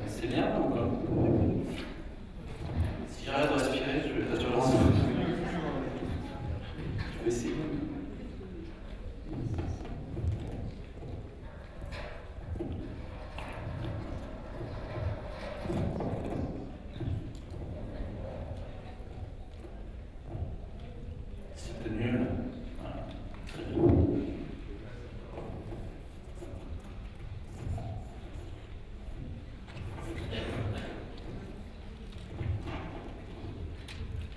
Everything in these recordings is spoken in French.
c'est bien ou pas? Si j'arrête de respirer, je vais te relancer. Je vais essayer. C'était nul. Voilà. Très bien.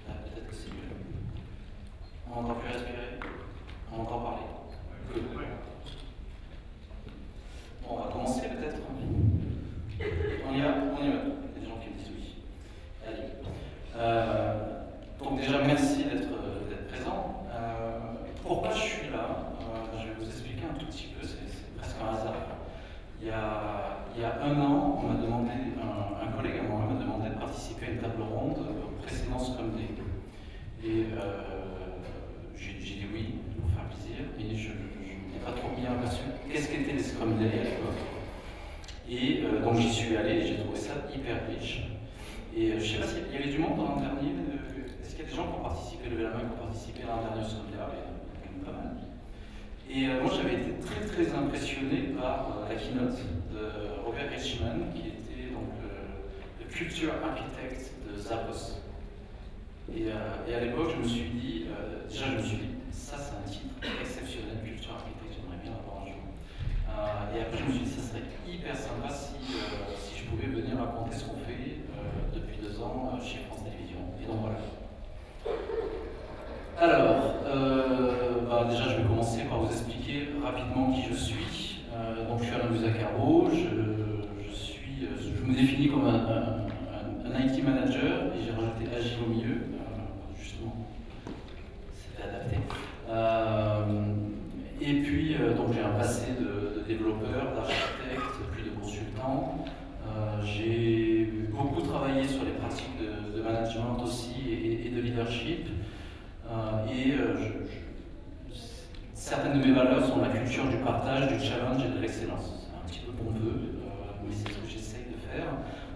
Peut-être que c'est mieux. On n'entend plus respirer. On entend parler. Good. Bon, on va commencer peut-être. On y va? On y va. Il y a des gens qui me disent oui. Allez. Donc déjà, merci d'être présent. Pourquoi je suis là? Je vais vous expliquer un tout petit peu, c'est presque un hasard. Il y a un an, on m'a demandé, un collègue à moi m'a demandé de participer à une table ronde au précédent Scrum Day. Et j'ai dit oui, pour faire plaisir, et je n'ai pas trop bien aperçu qu'est-ce qu'étaient les Scrum Day à l'époque. Et donc j'y suis allé, j'ai trouvé ça hyper riche. Et je ne sais pas s'il y avait du monde dans l'an dernier. Est-ce qu'il y a des gens qui ont participé, levez la main, qui ont participé à l'an dernier au Scrum Day? Il y a quand même pas mal. Et moi j'avais été très très impressionné par la keynote de Robert Richman, qui était donc le culture architect de Zappos. Et à l'époque je me suis dit, ça c'est un titre exceptionnel, culture architect, j'aimerais bien l'avoir un jour. Et après je me suis dit, ça serait hyper sympa si je pouvais venir raconter ce qu'on fait depuis 2 ans chez France Télévisions. Et donc voilà. Alors, déjà je vais commencer par vous expliquer rapidement qui je suis. Donc je suis Alain Buzacaro, je me définis comme un IT manager et j'ai rajouté agile au milieu, justement, c'était adapté. Et puis donc j'ai un passé de développeur, d'architecte, puis de consultant. J'ai beaucoup travaillé sur les pratiques de management aussi et de leadership. Certaines de mes valeurs sont la culture du partage, du challenge et de l'excellence. C'est un petit peu pompeux, mais c'est ce que j'essaye de faire.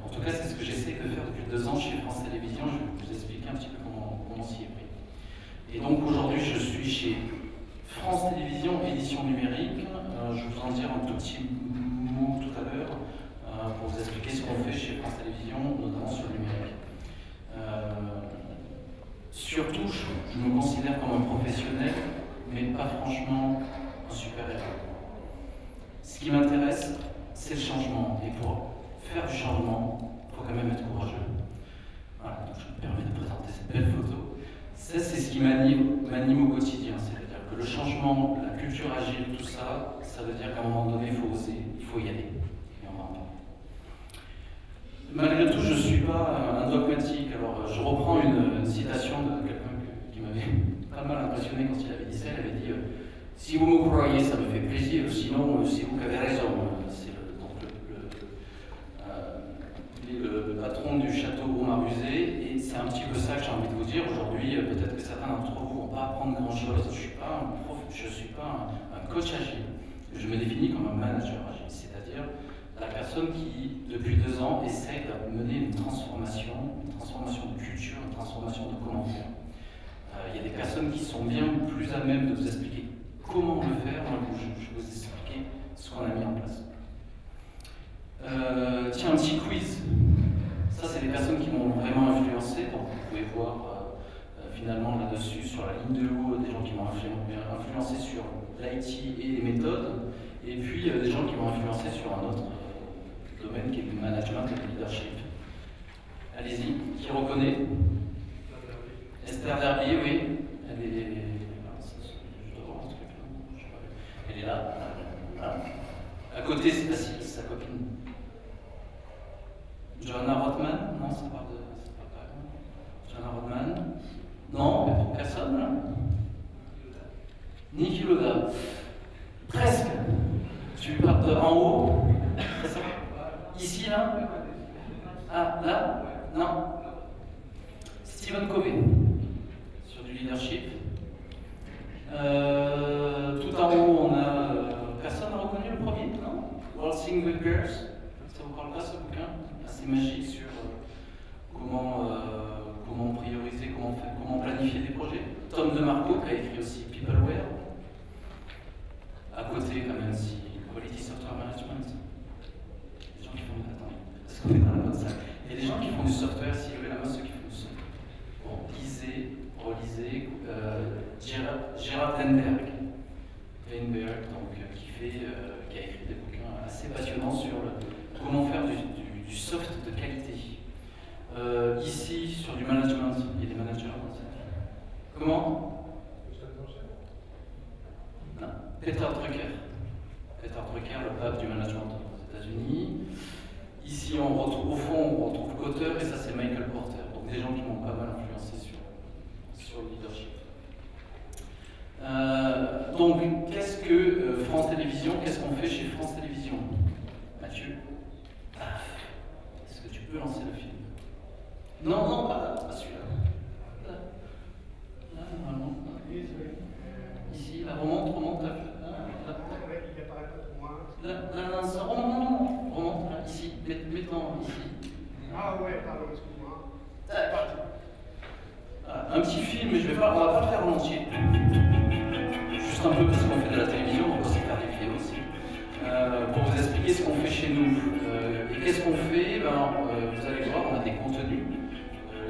En tout cas, c'est ce que j'essaye de faire depuis 2 ans chez France Télévisions. Je vais vous expliquer un petit peu comment s'y est pris. Et donc aujourd'hui, je suis chez France Télévisions, édition numérique. Je vais vous en dire un tout petit mot tout à l'heure pour vous expliquer ce qu'on fait chez France Télévisions, notamment sur le numérique. Surtout, je me considère comme un professionnel, mais pas franchement un super-héros. Ce qui m'intéresse, c'est le changement. Et pour faire du changement, il faut quand même être courageux. Voilà, donc je me permets de présenter cette belle photo. Ça, c'est ce qui m'anime au quotidien. C'est-à-dire que le changement, la culture agile, tout ça, ça veut dire qu'à un moment donné, il faut oser, il faut y aller. Et on va en parler. Malgré tout, je ne suis pas un dogmatique. Alors, je reprends une citation de quelqu'un qui m'avait pas mal impressionné quand il avait dit ça. Il avait dit si vous me croyez, ça me fait plaisir, sinon, c'est vous qui avez raison. C'est le patron du château Beaumaruzet, et c'est un petit peu ça que j'ai envie de vous dire. Aujourd'hui, peut-être que certains d'entre vous ne vont pas apprendre grand-chose. Je ne suis pas un prof, je ne suis pas un coach agile. Je me définis comme un manager agile, c'est-à-dire la personne qui, depuis 2 ans, essaie de mener une transformation de culture, une transformation de comment faire. Il y a des personnes qui sont bien plus à même de vous expliquer comment le faire. Moi, je vais vous expliquer ce qu'on a mis en place. Tiens, un petit quiz. Ça, c'est les personnes qui m'ont vraiment influencé. Donc, vous pouvez voir finalement là-dessus, sur la ligne de haut, des gens qui m'ont influencé sur l'IT et les méthodes. Et puis, des gens qui m'ont influencé sur un autre domaine qui est le management et le leadership. Allez-y, qui reconnaît? Esther Derby, oui. Elle est. Je dois voir ce truc-là. Elle est là. Voilà. À côté, c'est facile, c'est sa copine. Joanna Rothman? Non, ça parle de. Joanna Rothman? Non, personne là? Niki Loda. Presque. Tu parles de en haut? C'est ça? Ici, là? Ah, là? Non. Stephen Covey, sur du leadership. Tout en haut, on a. Personne n'a reconnu le premier? Non? Waltzing with Bears. Ça vous parle pas ce bouquin? assez magique sur comment prioriser, comment planifier des projets. Tom DeMarco qui a écrit aussi Peopleware. À côté, quand même, si Quality Software Management. Des gens qui font attends, est-ce qu'on est dans la bonne salle? Il y a des gens qui font du software, si levez la main ceux qui font du software. Bon, lisez, relisez, Gerard Weinberg, donc, qui a écrit des bouquins assez passionnants sur comment faire du soft de qualité. Ici, sur du management, il y a des managers dans cette salle. Comment? Non. Peter Drucker. Peter Drucker, le pape du management aux États-Unis. Ici, au fond, on retrouve Cotter et ça, c'est Michael Porter. Donc, des gens qui m'ont pas mal influencé sur le leadership. Donc, qu'est-ce que France Télévisions? Qu'est-ce qu'on fait chez France Télévisions? Mathieu? Est-ce que tu peux lancer le film? Non, pas celui-là. Là, normalement. Ici, là, remonte. Là, ça remonte, là, ici, mettons ici. Ah ouais, pardon, excuse-moi. Un petit film, mais on va pas le faire en entier. Juste un peu parce qu'on fait de la télévision, on peut aussi faire des vidéos aussi. Pour vous expliquer ce qu'on fait chez nous. Et qu'est-ce qu'on fait? Vous allez voir, on a des contenus.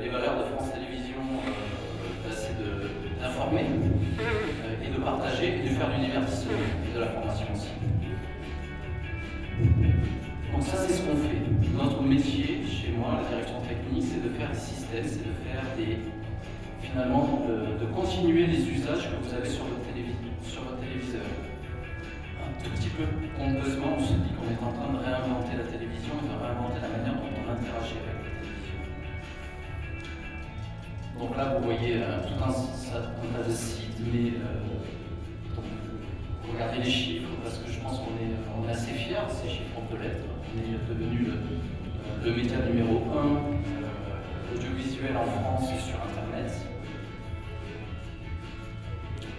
Les valeurs de France Télévisions, c'est d'informer et de partager et de faire du divertissement et de la formation aussi. Donc ça, c'est ce qu'on fait. Notre métier, chez moi, la direction technique, c'est de faire des systèmes, c'est de faire finalement, de continuer les usages que vous avez sur votre téléviseur. Un tout petit peu pompeusement, on se dit qu'on est en train de réinventer la télévision et de réinventer la manière dont on interagit avec la télévision. Donc là, vous voyez tout un tas de sites, mais regardez les chiffres, parce que je pense qu'on est assez fiers de ces chiffres, on peut l'être. On est devenu le média numéro 1 audiovisuel en France et sur Internet.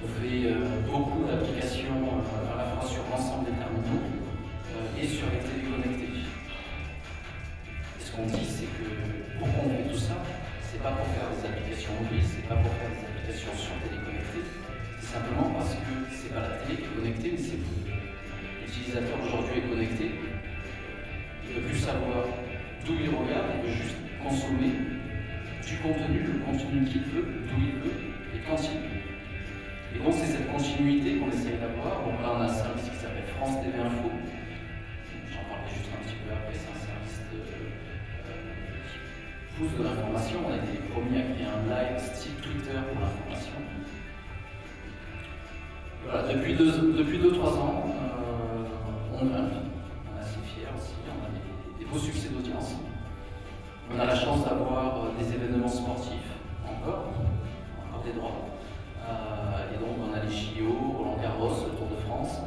On fait beaucoup d'applications à la fois sur l'ensemble des terminaux et sur les téléconnectés. Et ce qu'on dit, c'est que pourquoi on fait tout ça? C'est pas pour faire des applications mobiles, c'est pas pour faire des applications sur téléconnectées, c'est simplement parce que c'est pas la télé qui est connectée, mais c'est vous. L'utilisateur aujourd'hui est connecté, il ne veut plus savoir d'où il regarde, il veut juste consommer du contenu, le contenu qu'il veut, d'où il veut et quand il veut. Et donc c'est cette continuité qu'on essaye d'avoir. Donc là on a un service qui s'appelle France TV Info. J'en parlerai juste un petit peu après, c'est un service qui pousse de l'information. On a été les premiers à créer un live style Twitter pour l'information. Voilà, depuis 2-3 ans, on est assez fiers aussi, on a des beaux succès d'audience. On a la chance d'avoir des événements sportifs, encore des droits. Et donc on a les JO, Roland Garros, le Tour de France.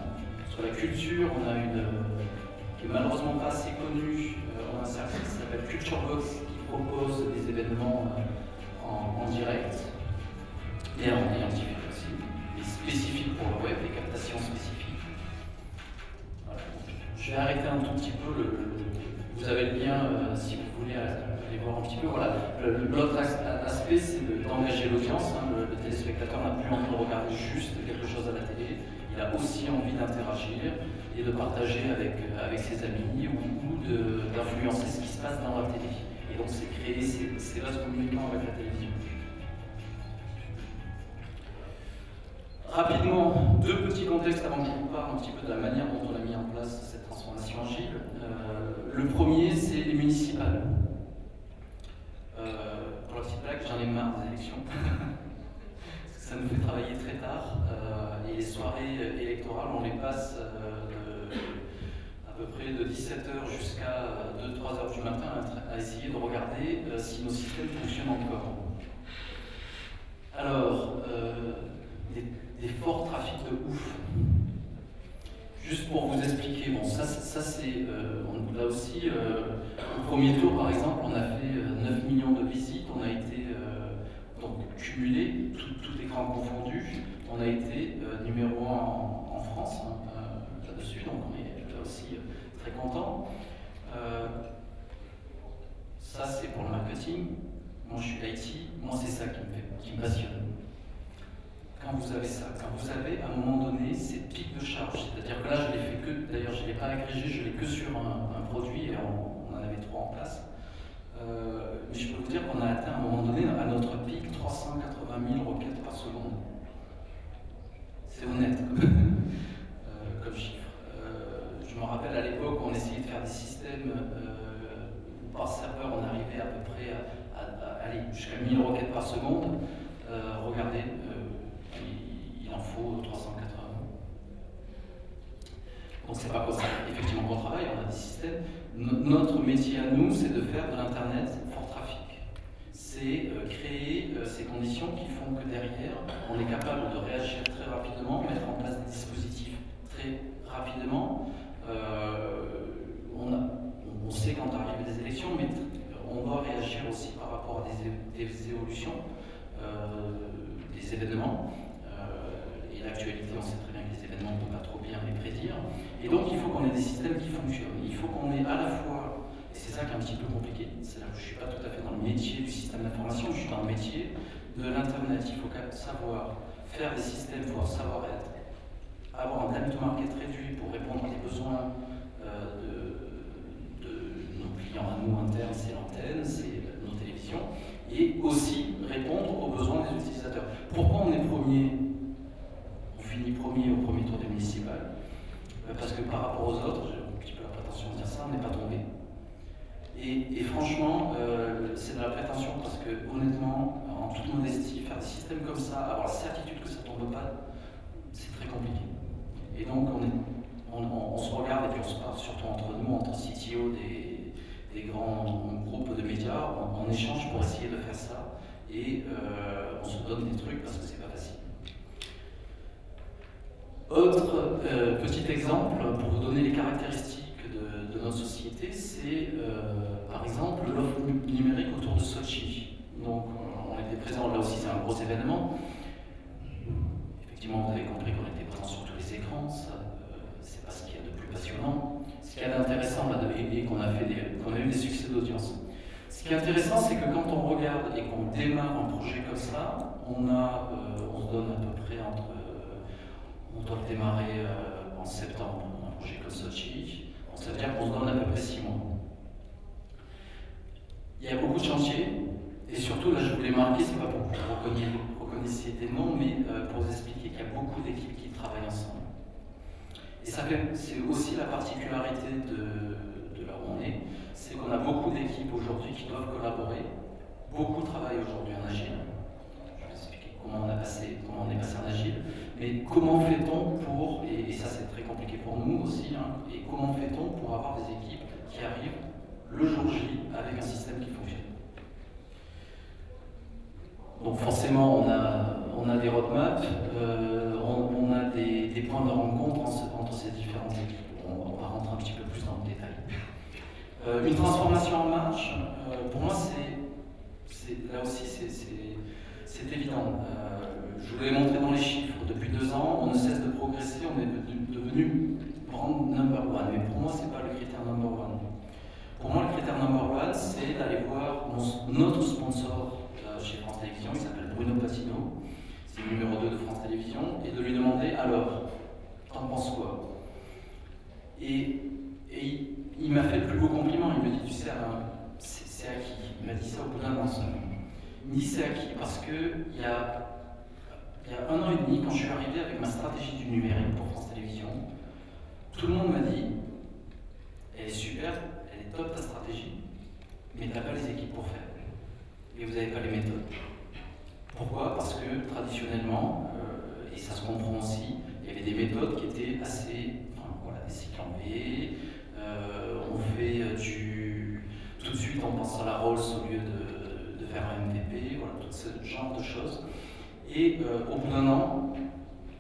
Sur la culture, on a une qui est malheureusement pas assez connue. On a un service qui s'appelle Culture Box qui propose des événements en direct et en différé aussi, et spécifiques pour le web, des captations spécifiques. Voilà. Je vais arrêter un tout petit peu vous avez le lien si vous voulez aller voir un petit peu. Voilà. L'autre aspect, c'est d'engager l'audience. Le téléspectateur n'a plus envie de regarder juste quelque chose à la télé. Il a aussi envie d'interagir et de partager avec ses amis ou d'influencer ce qui se passe dans la télé. Et donc c'est créer ces vases communicants avec la télévision. Rapidement, deux petits contextes avant que je vous parle un petit peu de la manière dont on a mis en place cette transformation agile. Le premier, c'est les municipales. Pour la petite blague, j'en ai marre des élections. Parce que ça nous fait travailler très tard. Et les soirées électorales, on les passe à peu près de 17h jusqu'à 2-3h du matin à essayer de regarder si nos systèmes fonctionnent encore. Alors, des forts trafics de ouf. Juste pour vous expliquer, bon, ça c'est, là aussi, au premier tour par exemple, on a fait 9 millions de visites, on a été donc cumulé, tout écran confondu, on a été numéro 1 en France là-dessus, donc on est là aussi très content. je suis IT, moi c'est ça qui me passionne. Quand vous avez ça, quand vous avez à un moment donné ces pics de charge, c'est-à-dire que là je l'ai fait que, d'ailleurs je ne l'ai pas agrégé, je l'ai que sur un produit et on en avait 3 en place. Mais je peux vous dire qu'on a atteint à un moment donné à notre pic 380 000 requêtes par seconde. C'est honnête comme chiffre. Je me rappelle à l'époque on essayait de faire des systèmes où par serveur on arrivait à peu près à aller jusqu'à 1000 requêtes par seconde. Regardez, il en faut 380. Donc c'est pas comme ça, effectivement, qu'on travaille, on a des systèmes. Notre métier à nous, c'est de faire de l'Internet fort trafic. C'est créer ces conditions qui font que derrière, on est capable de réagir très rapidement, mettre en place des dispositifs très rapidement. On sait quand arrivent des élections, mais on doit réagir aussi par rapport à des évolutions, des événements. Et l'actualité, on sait très bien que les événements, on ne peut pas trop bien les prédire. Et donc, il faut qu'on ait des systèmes qui fonctionnent. Il faut qu'on ait à la fois, et c'est ça qui est un petit peu compliqué, c'est là où je ne suis pas tout à fait dans le métier du système d'information, je suis dans le métier de l'Internet. Il faut savoir faire des systèmes, il faut savoir avoir un time to market réduit pour répondre à des besoins de nos clients à nous internes, c'est l'antenne, c'est nos télévisions, et aussi répondre aux besoins des utilisateurs. Pourquoi on est premier? On finit premier au premier tour des municipales? Parce que par rapport aux autres, j'ai un petit peu la prétention de dire ça, on n'est pas tombé. Et franchement, c'est de la prétention parce que honnêtement, en toute modestie, faire des systèmes comme ça, avoir la certitude que ça ne tombe pas, c'est très compliqué. Et donc on se regarde et puis on se parle surtout entre nous, entre CTO des grands groupes de médias, on échange pour essayer de faire ça et on se donne des trucs parce que c'est pas facile. Autre petit exemple pour vous donner les caractéristiques de notre société, c'est par exemple l'offre numérique autour de Sochi. Donc on était présents, là aussi c'est un gros événement. Effectivement, vous avez compris qu'on était présents sur tous les écrans, c'est pas ce qu'il y a de plus passionnant. Ce qu'il y a d'intéressant là, et qu'on a eu des succès d'audience. Ce qui est intéressant, c'est que quand on regarde et qu'on démarre un projet comme ça, on se donne à peu près on doit le démarrer en septembre, un projet comme Sochi. Donc ça veut dire qu'on se donne à peu près 6 mois. Il y a beaucoup de chantiers, et surtout, là je voulais marquer, c'est pas pour que vous reconnaissiez des noms, mais pour vous expliquer qu'il y a beaucoup d'équipes qui travaillent ensemble. Et c'est aussi la particularité de là où on est, c'est qu'on a beaucoup d'équipes aujourd'hui qui doivent collaborer. Beaucoup travaillent aujourd'hui en agile. Je vais expliquer comment on est passé en agile. Mais comment fait-on pour, et ça c'est très compliqué pour nous aussi, et comment fait-on pour avoir des équipes qui arrivent le jour J avec un système qui fonctionne? Donc forcément on a des roadmaps, on a des points de rencontre entre ces différentes équipes. On va rentrer un petit peu plus dans le détail. Une transformation en marche, pour moi là aussi c'est évident. Je vous l'ai montré dans les chiffres, depuis 2 ans, on ne cesse de progresser, on est devenu brand number one. Mais pour moi, ce n'est pas le critère number one. Pour moi, le critère number one, c'est d'aller voir notre sponsor chez France Télévisions, il s'appelle Bruno Patino, c'est le numéro 2 de France Télévisions, et de lui demander, alors, t'en penses quoi? Et il m'a fait le plus beau compliment, il me dit, tu sais, c'est acquis. Il m'a dit ça au bout d'un an seulement. Il me dit c'est acquis parce qu'il y a 1 an et demi, quand je suis arrivé avec ma stratégie du numérique pour France Télévisions, tout le monde m'a dit elle est super, elle est top ta stratégie, mais tu n'as pas les équipes pour faire. Et vous n'avez pas les méthodes. Pourquoi? Parce que traditionnellement, et ça se comprend aussi, il y avait des méthodes qui étaient assez, des cycles en V, on fait tout de suite on pense à la Rolls au lieu de faire un MVP, voilà, tout ce genre de choses. Et au bout d'un an,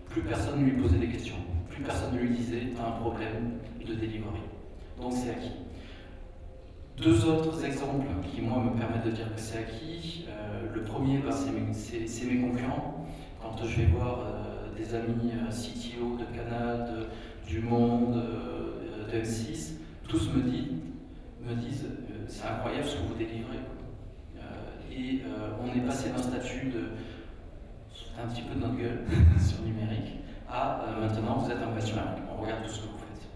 plus personne ne lui posait des questions, plus personne ne lui disait « t'as un problème de delivery ». Donc c'est acquis. 2 autres exemples qui, moi, me permettent de dire que c'est acquis. Le premier, c'est mes concurrents. Quand je vais voir des amis CTO de Canal, du Monde, de M6, tous me disent c'est incroyable ce que vous délivrez. et on est passé d'un statut de un petit peu de notre gueule sur le numérique à maintenant vous êtes un benchmark, on regarde tout ce que vous faites.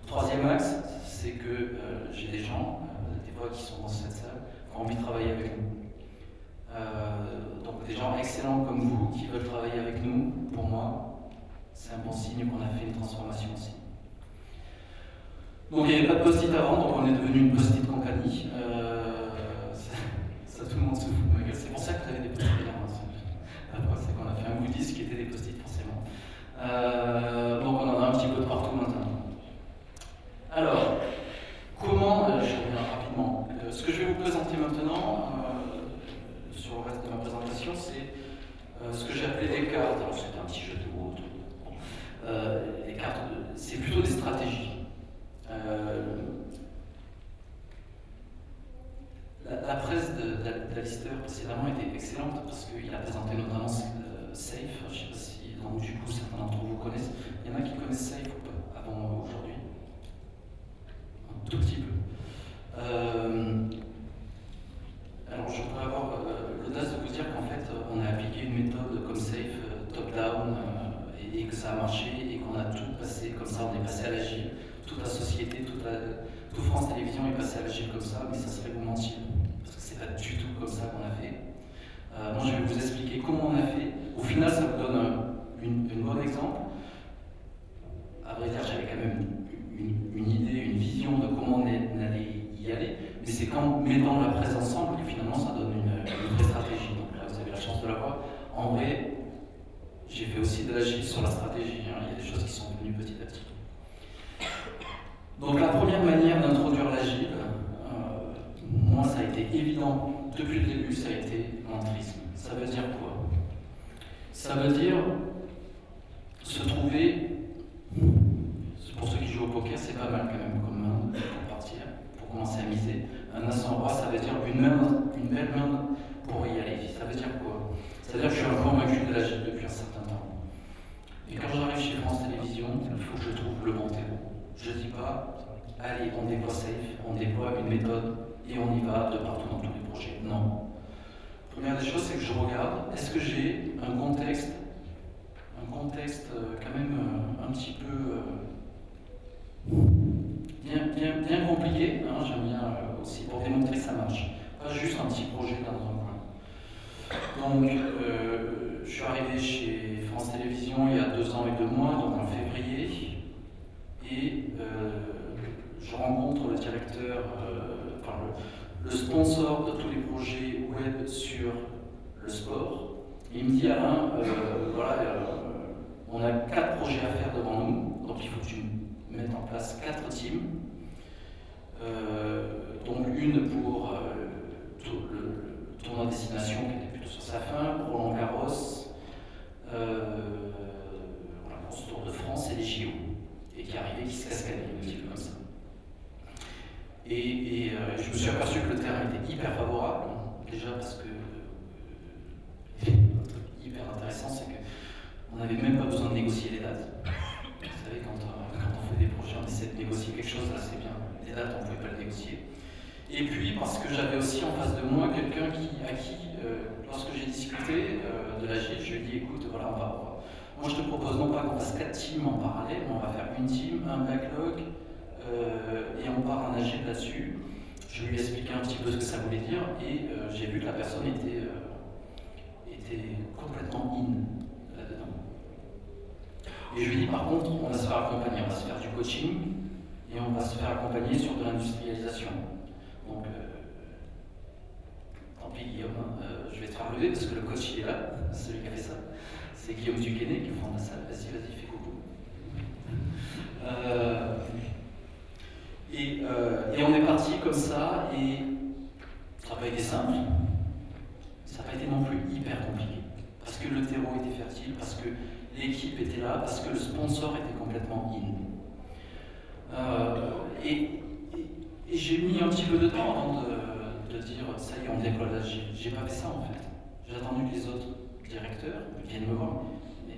Troisième axe, c'est que j'ai des gens, des fois qui sont dans cette salle, qui ont envie de travailler avec nous. Donc des gens excellents comme vous qui veulent travailler avec nous, pour moi, c'est un bon signe qu'on a fait une transformation aussi. Donc il n'y avait pas de post-it avant, donc on est devenu une post-it compagnie. Ça tout le monde se fout de ma gueule, c'est pour ça que vous avez des post-it là. Après, c'est qu'on a fait un goodies qui était des post-it forcément. Donc on en a un petit peu de partout maintenant. Alors, comment, je reviens rapidement, ce que je vais vous présenter maintenant, sur le reste de ma présentation, c'est ce que j'ai appelé des cartes. Alors c'est un petit jeu de mots. Les cartes, c'est plutôt des stratégies. La presse d'Alistair précédemment était excellente parce qu'il a présenté notamment Safe. Je ne sais pas si donc, du coup certains d'entre vous connaissent. Il y en a qui connaissent Safe ou pas avant aujourd'hui? Un tout petit peu. Alors je pourrais avoir l'audace de vous dire qu'en fait on a appliqué une méthode comme Safe, top-down, et que ça a marché et qu'on a tout passé comme ça, on est passé à l'agile. Toute la société, tout France Télévisions est passé à l'agile comme ça, mais ça serait vous mentir. Parce que c'est pas du tout comme ça qu'on a fait. Moi je vais vous expliquer comment on a fait. Au final ça vous donne un bon exemple. À vrai dire j'avais quand même une idée, une vision de comment on allait y aller, mais c'est qu'en mettant la presse ensemble que finalement ça donne une vraie stratégie. Donc là vous avez la chance de la voir. En vrai, j'ai fait aussi de l'agile sur la stratégie, hein. Il y a des choses qui sont venues petit à petit. Donc la première manière d'introduire l'agile, moi ça a été évident depuis le début, ça a été l'entrisme. Ça veut dire quoi? Ça veut dire se trouver, pour ceux qui jouent au poker c'est pas mal quand même comme main pour partir, pour commencer à miser. Un as en roi ça veut dire une belle main pour y aller. Ça veut dire quoi? Ça veut dire que je suis un convaincu de l'agile depuis un certain temps. Et quand j'arrive chez France Télévisions, il faut que je trouve le bon terreau. Je ne dis pas, allez, on déploie Safe, on déploie une méthode et on y va de partout dans tous les projets. Non. Première des choses, c'est que je regarde, est-ce que j'ai un contexte quand même un petit peu bien compliqué, hein, j'aime bien aussi pour démontrer que ça marche. Pas juste un petit projet dans un coin. Donc, je suis arrivé chez France Télévisions il y a 2 ans et 2 mois, donc en février, et je rencontre le directeur, le sponsor de tous les projets web sur le sport. Et il me dit Alain, voilà, on a 4 projets à faire devant nous, donc il faut que tu mettes en place 4 teams. Donc une pour le tournoi destination qui était plutôt sur sa fin, Roland Garros, voilà, pour ce Tour de France et les JO, et qui arrivait, qui se cascadait un petit peu comme ça. Et je me suis aperçu que le terrain était hyper favorable, déjà parce que un truc hyper intéressant, c'est qu'on n'avait même pas besoin de négocier les dates. Vous savez, quand on fait des projets, on essaie de négocier quelque chose, là c'est bien. Les dates, on ne pouvait pas le négocier. Et puis, parce que j'avais aussi en face de moi quelqu'un à qui, lorsque j'ai discuté de l'agile, je lui ai dit, écoute, voilà, moi je te propose non pas qu'on fasse 4 teams en parallèle, mais on va faire une team, un backlog, et on part en agile là-dessus. Je lui ai expliqué un petit peu ce que ça voulait dire, et j'ai vu que la personne était complètement in là-dedans. Et je lui ai dit, par contre, on va se faire accompagner, on va se faire du coaching, et on va se faire accompagner sur de l'industrialisation. Donc, tant pis Guillaume, je vais te faire lever parce que le coach il est là, celui qui a fait ça. C'est Guillaume Duquesne qui est au fond de la salle. Vas-y, fais coucou. Et on est parti comme ça, et ça n'a pas été simple, ça n'a pas été non plus hyper compliqué. Parce que le terreau était fertile, parce que l'équipe était là, parce que le sponsor était complètement in. Et j'ai mis un petit peu de temps avant de dire ça y est, on déploie l'agile. J'ai pas fait ça en fait. J'ai attendu que les autres directeurs viennent me voir. Mais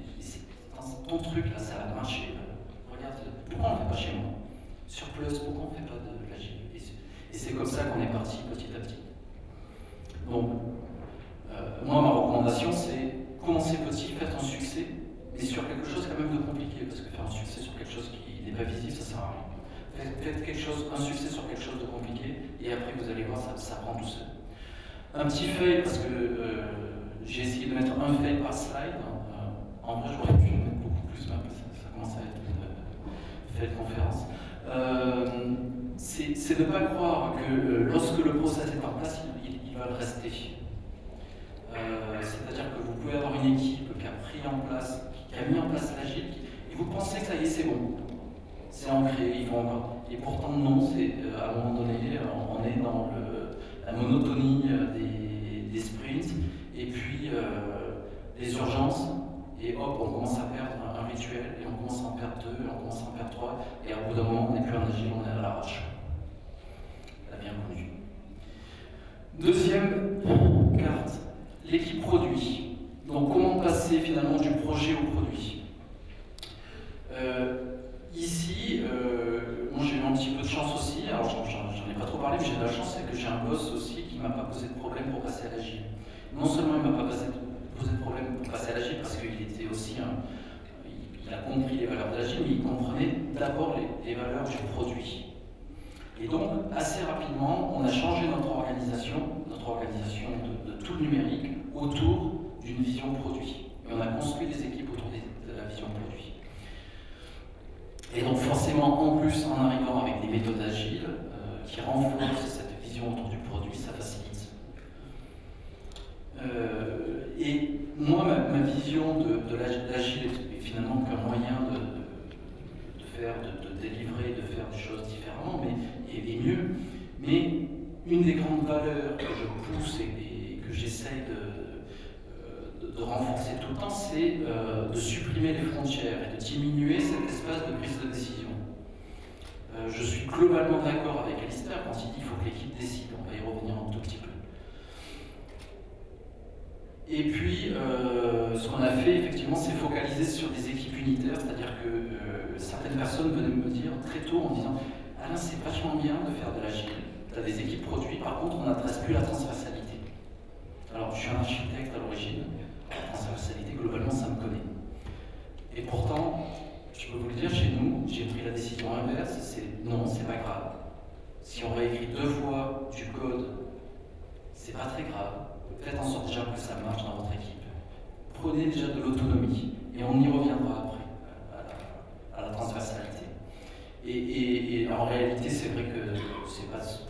ton truc là, ça va marcher. Regarde, pourquoi on ne fait pas chez moi? Sur Plus, pourquoi on ne fait pas de l'agile? Et c'est comme ça qu'on est parti petit à petit. Donc, sur quelque chose de compliqué, et après vous allez voir, ça prend tout seul. Un petit fail, parce que j'ai essayé de mettre un fail par slide. En vrai, j'aurais pu en mettre beaucoup plus, mais après, ça commence à être une fail conférence. C'est de ne pas croire que lorsque le process est en place, il va le rester. C'est-à-dire que vous pouvez avoir une équipe qui a mis en place l'agile, et vous pensez que ça y est, c'est bon. C'est ancré, ils vont encore. Et pourtant, non, c'est à un moment donné, on est dans la monotonie des sprints, et puis les urgences, et hop, on commence à perdre un rituel, et on commence à en perdre deux, et on commence à en perdre trois, et à bout d'un moment, on n'est plus en agile, on est à l'arrache. La bien connue. Deuxième carte, l'équipe produit. Donc, comment passer finalement du projet au produit? Ici, moi j'ai eu un petit peu de chance aussi, alors j'en ai pas trop parlé, mais j'ai de la chance, c'est que j'ai un boss aussi qui m'a pas posé de problème pour passer à l'agile. Non seulement il m'a pas posé de problème pour passer à l'agile, parce qu'il était aussi il a compris les valeurs de l'agile, mais il comprenait d'abord les valeurs du produit. Et donc, assez rapidement, on a changé notre organisation de tout le numérique, autour d'une vision produit. Et on a construit des équipes autour de la vision produit. Et donc forcément, en plus, en arrivant avec des méthodes agiles qui renforcent cette vision autour du produit, ça facilite. Et moi, ma vision de l'agile est finalement qu'un moyen de délivrer, de faire des choses différemment, et mieux. Mais une des grandes valeurs que je pousse et que j'essaye de renforcer tout le temps, c'est de supprimer les frontières et de diminuer cet espace de prise de décision. Je suis globalement d'accord avec Alistair quand il dit qu'il faut que l'équipe décide. On va y revenir un tout petit peu. Et puis, ce qu'on a fait, effectivement, c'est focaliser sur des équipes unitaires, c'est-à-dire que certaines personnes venaient me dire très tôt en disant « Alain, c'est vachement bien de faire de l'agile. Tu as des équipes produits, par contre, on n'adresse plus la transversalité. » Alors, je suis un architecte à l'origine. La transversalité, globalement, ça me connaît. Et pourtant, je peux vous le dire, chez nous, j'ai pris la décision inverse, c'est non, c'est pas grave. Si on réécrit 2 fois du code, c'est pas très grave. Faites en sorte déjà que ça marche dans votre équipe. Prenez déjà de l'autonomie, et on y reviendra après, à la transversalité. Et en réalité, c'est vrai que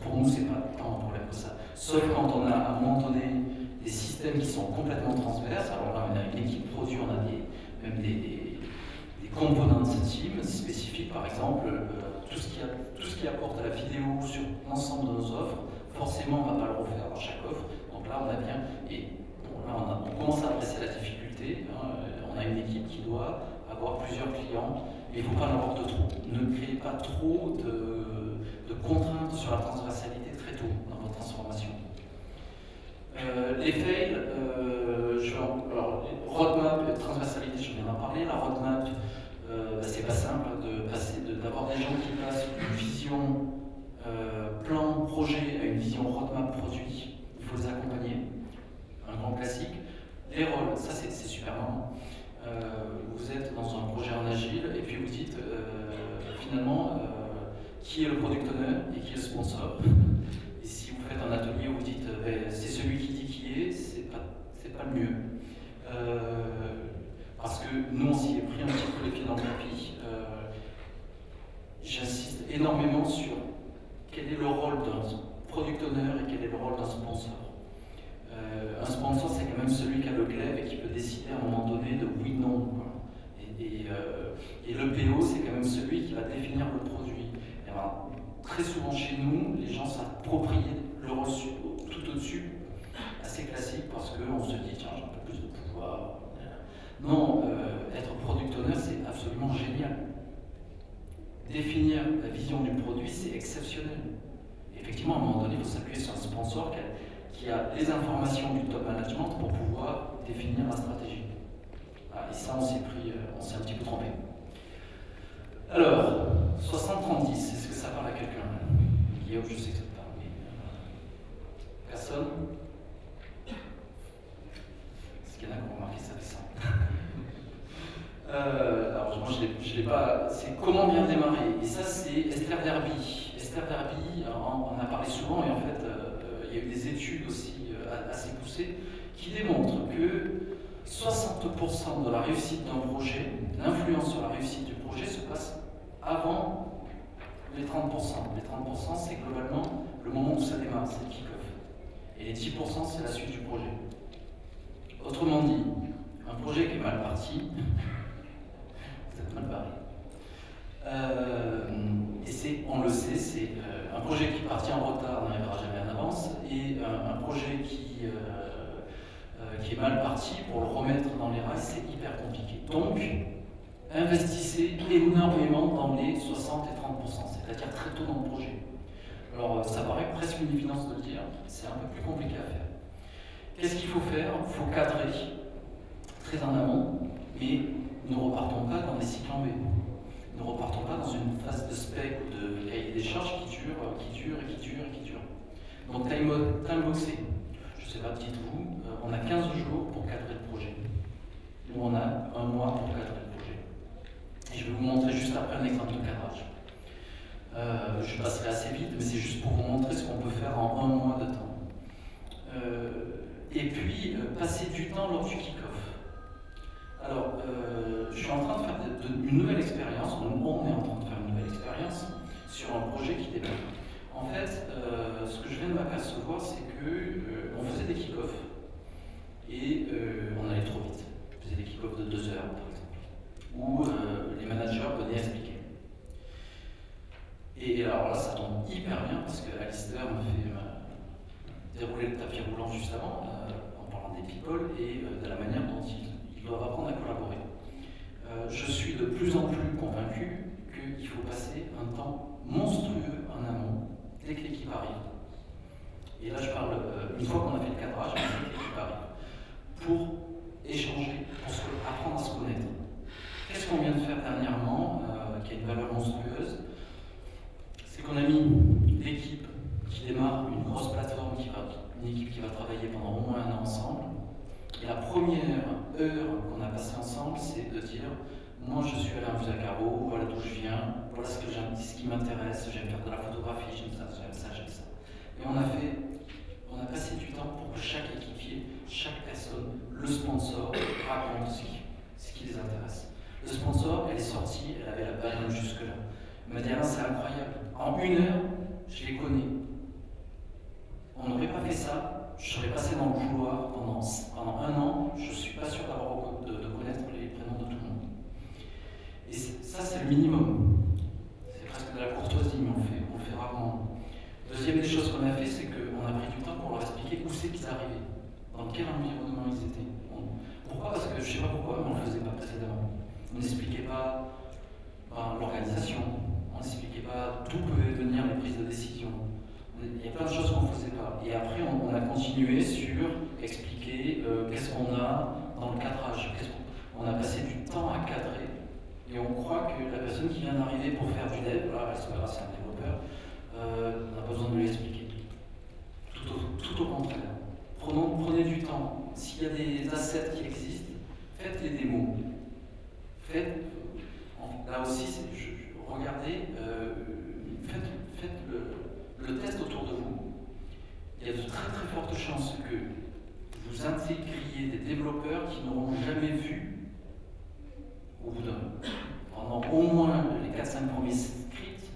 pour nous, c'est pas tant un problème que ça. Sauf quand on a à un moment donné des systèmes qui sont complètement transverses. Alors là, on a une équipe produit, on a même des components de team spécifiques, par exemple, tout ce qui apporte à la vidéo sur l'ensemble de nos offres, forcément, on ne va pas le refaire dans chaque offre. Donc là, on a bien, et bon, là, on commence à apprécier la difficulté. On a une équipe qui doit avoir plusieurs clients, mais il ne faut pas en avoir de trop. Ne créez pas trop de contraintes sur la transversalité très tôt dans votre transformation. Les fails, alors roadmap, transversalité, je viens d'en parler. La roadmap, c'est pas simple d'avoir des gens qui passent d'une vision plan projet à une vision roadmap produit. Il faut les accompagner. Un grand classique. Les rôles, ça c'est super marrant. Vous êtes dans un projet en agile et puis vous dites finalement qui est le product owner et qui est le sponsor. Et si vous faites un atelier où vous dites c'est celui qui dit qui est, c'est pas le mieux. Parce que nous on s'y est pris un petit peu les pieds dans le tapis. J'insiste énormément sur quel est le rôle d'un product owner et quel est le rôle d'un sponsor. Un sponsor, c'est quand même celui qui a le glaive et qui peut décider à un moment donné de oui-non. Et le PO, c'est quand même celui qui va définir le produit. Et alors, très souvent chez nous, les gens s'approprient le rôle tout au-dessus, assez classique, parce qu'on se dit, tiens, j'ai un peu plus de pouvoir. Non, être product owner, c'est absolument génial. Définir la vision du produit, c'est exceptionnel. Effectivement, à un moment donné, il faut s'appuyer sur un sponsor qui a les informations du top management pour pouvoir définir la stratégie. Et ça, on s'est un petit peu trompé. Alors, 60-30-10, est-ce que ça parle à quelqu'un? Guillaume, je sais que ça te parle, mais personne? Est-ce qu'il y en a qui ont remarqué ça récemment? Alors, moi, je l'ai pas. C'est comment bien démarrer. Et ça, c'est Esther Derby. Esther Derby en a parlé souvent, et en fait, il y a eu des études aussi assez poussées qui démontrent que 60% de la réussite d'un projet, l'influence sur la réussite du projet se passe avant les 30%. Les 30%, c'est globalement le moment où ça démarre, c'est le kick-off. Et les 10%, c'est la suite du projet. Autrement dit, un projet qui est mal parti, c'est mal barré. Et on le sait, c'est un projet qui partit en retard n'arrivera jamais en avance, et un projet qui est mal parti, pour le remettre dans les rails, c'est hyper compliqué. Donc, investissez énormément dans les 60 et 30%, c'est-à-dire très tôt dans le projet. Alors, ça paraît presque une évidence de le dire, c'est un peu plus compliqué à faire. Qu'est-ce qu'il faut faire? Il faut cadrer très en amont, mais ne repartons pas dans des cycles en V. Ne repartons pas dans une phase de spec ou de cahier des charges qui dure. Donc, timeboxer. Je ne sais pas, dites-vous, on a 15 jours pour cadrer le projet. Nous, on a 1 mois pour cadrer le projet. Et je vais vous montrer juste après un exemple de cadrage. Je passerai assez vite, mais c'est juste pour vous montrer ce qu'on peut faire en 1 mois de temps. Et puis, passer du temps lors du kick-off. Alors, je suis en train de faire une nouvelle expérience, on est en train de faire une nouvelle expérience sur un projet qui démarre. En fait, ce que je viens de m'apercevoir, c'est qu'on faisait des kick-offs et on allait trop vite. On faisait des kick-offs de 2 heures, par exemple, où les managers venaient expliquer. Et alors là, ça tombe hyper bien parce que Alistair me fait dérouler le tapis roulant juste avant, en parlant des people et de la manière dont ils doivent apprendre à collaborer. Je suis de plus en plus convaincu qu'il faut passer un temps monstrueux en amont, dès que l'équipe arrive. Et là, je parle, une fois qu'on a fait le cadrage, dès que l'équipe arrive, pour échanger, pour apprendre à se connaître. Qu'est-ce qu'on vient de faire dernièrement, qui a une valeur monstrueuse? C'est qu'on a mis l'équipe qui démarre une grosse plateforme, une équipe qui va travailler pendant au moins 1 an ensemble. Et la première heure qu'on a passée ensemble, c'est de dire moi je suis Alain Fusacaro, voilà d'où je viens, voilà ce que j'aime, ce qui m'intéresse, j'aime faire de la photographie, j'aime ça, j'aime ça, j'aime ça. Et on a passé du temps pour que chaque équipier, chaque personne, le sponsor, raconte ce qui les intéresse. Le sponsor, elle est sortie, elle avait la balle jusque-là. Elle m'a dit Alain, c'est incroyable. En 1 heure, je les connais. On n'aurait pas fait ça, je serais passé dans le couloir pendant 1 an, je ne suis pas sûr de connaître les prénoms de tout le monde. Et ça, c'est le minimum. C'est presque de la courtoisie, mais on le fait rarement. Deuxième des choses qu'on a fait, c'est qu'on a pris du temps pour leur expliquer où c'est qu'ils arrivaient, dans quel environnement ils étaient. Pourquoi? Parce que je ne sais pas pourquoi, mais on ne le faisait pas précédemment. On n'expliquait pas l'organisation, on n'expliquait pas d'où pouvaient venir les prises de décision. Il y a plein de choses qu'on ne faisait pas. Et après, on a continué sur expliquer qu'est-ce qu'on a dans le cadrage. On a passé du temps à cadrer. Et on croit que la personne qui vient d'arriver pour faire du dev, là, c'est un développeur, on a besoin de lui expliquer. Tout au contraire. Prenez du temps. S'il y a des assets qui existent, faites les démos. Là aussi, regardez, faites le test autour de vous. Il y a de très très fortes chances que vous intégriez des développeurs qui n'auront jamais vu, au bout pendant au moins les 4-5 premiers scripts,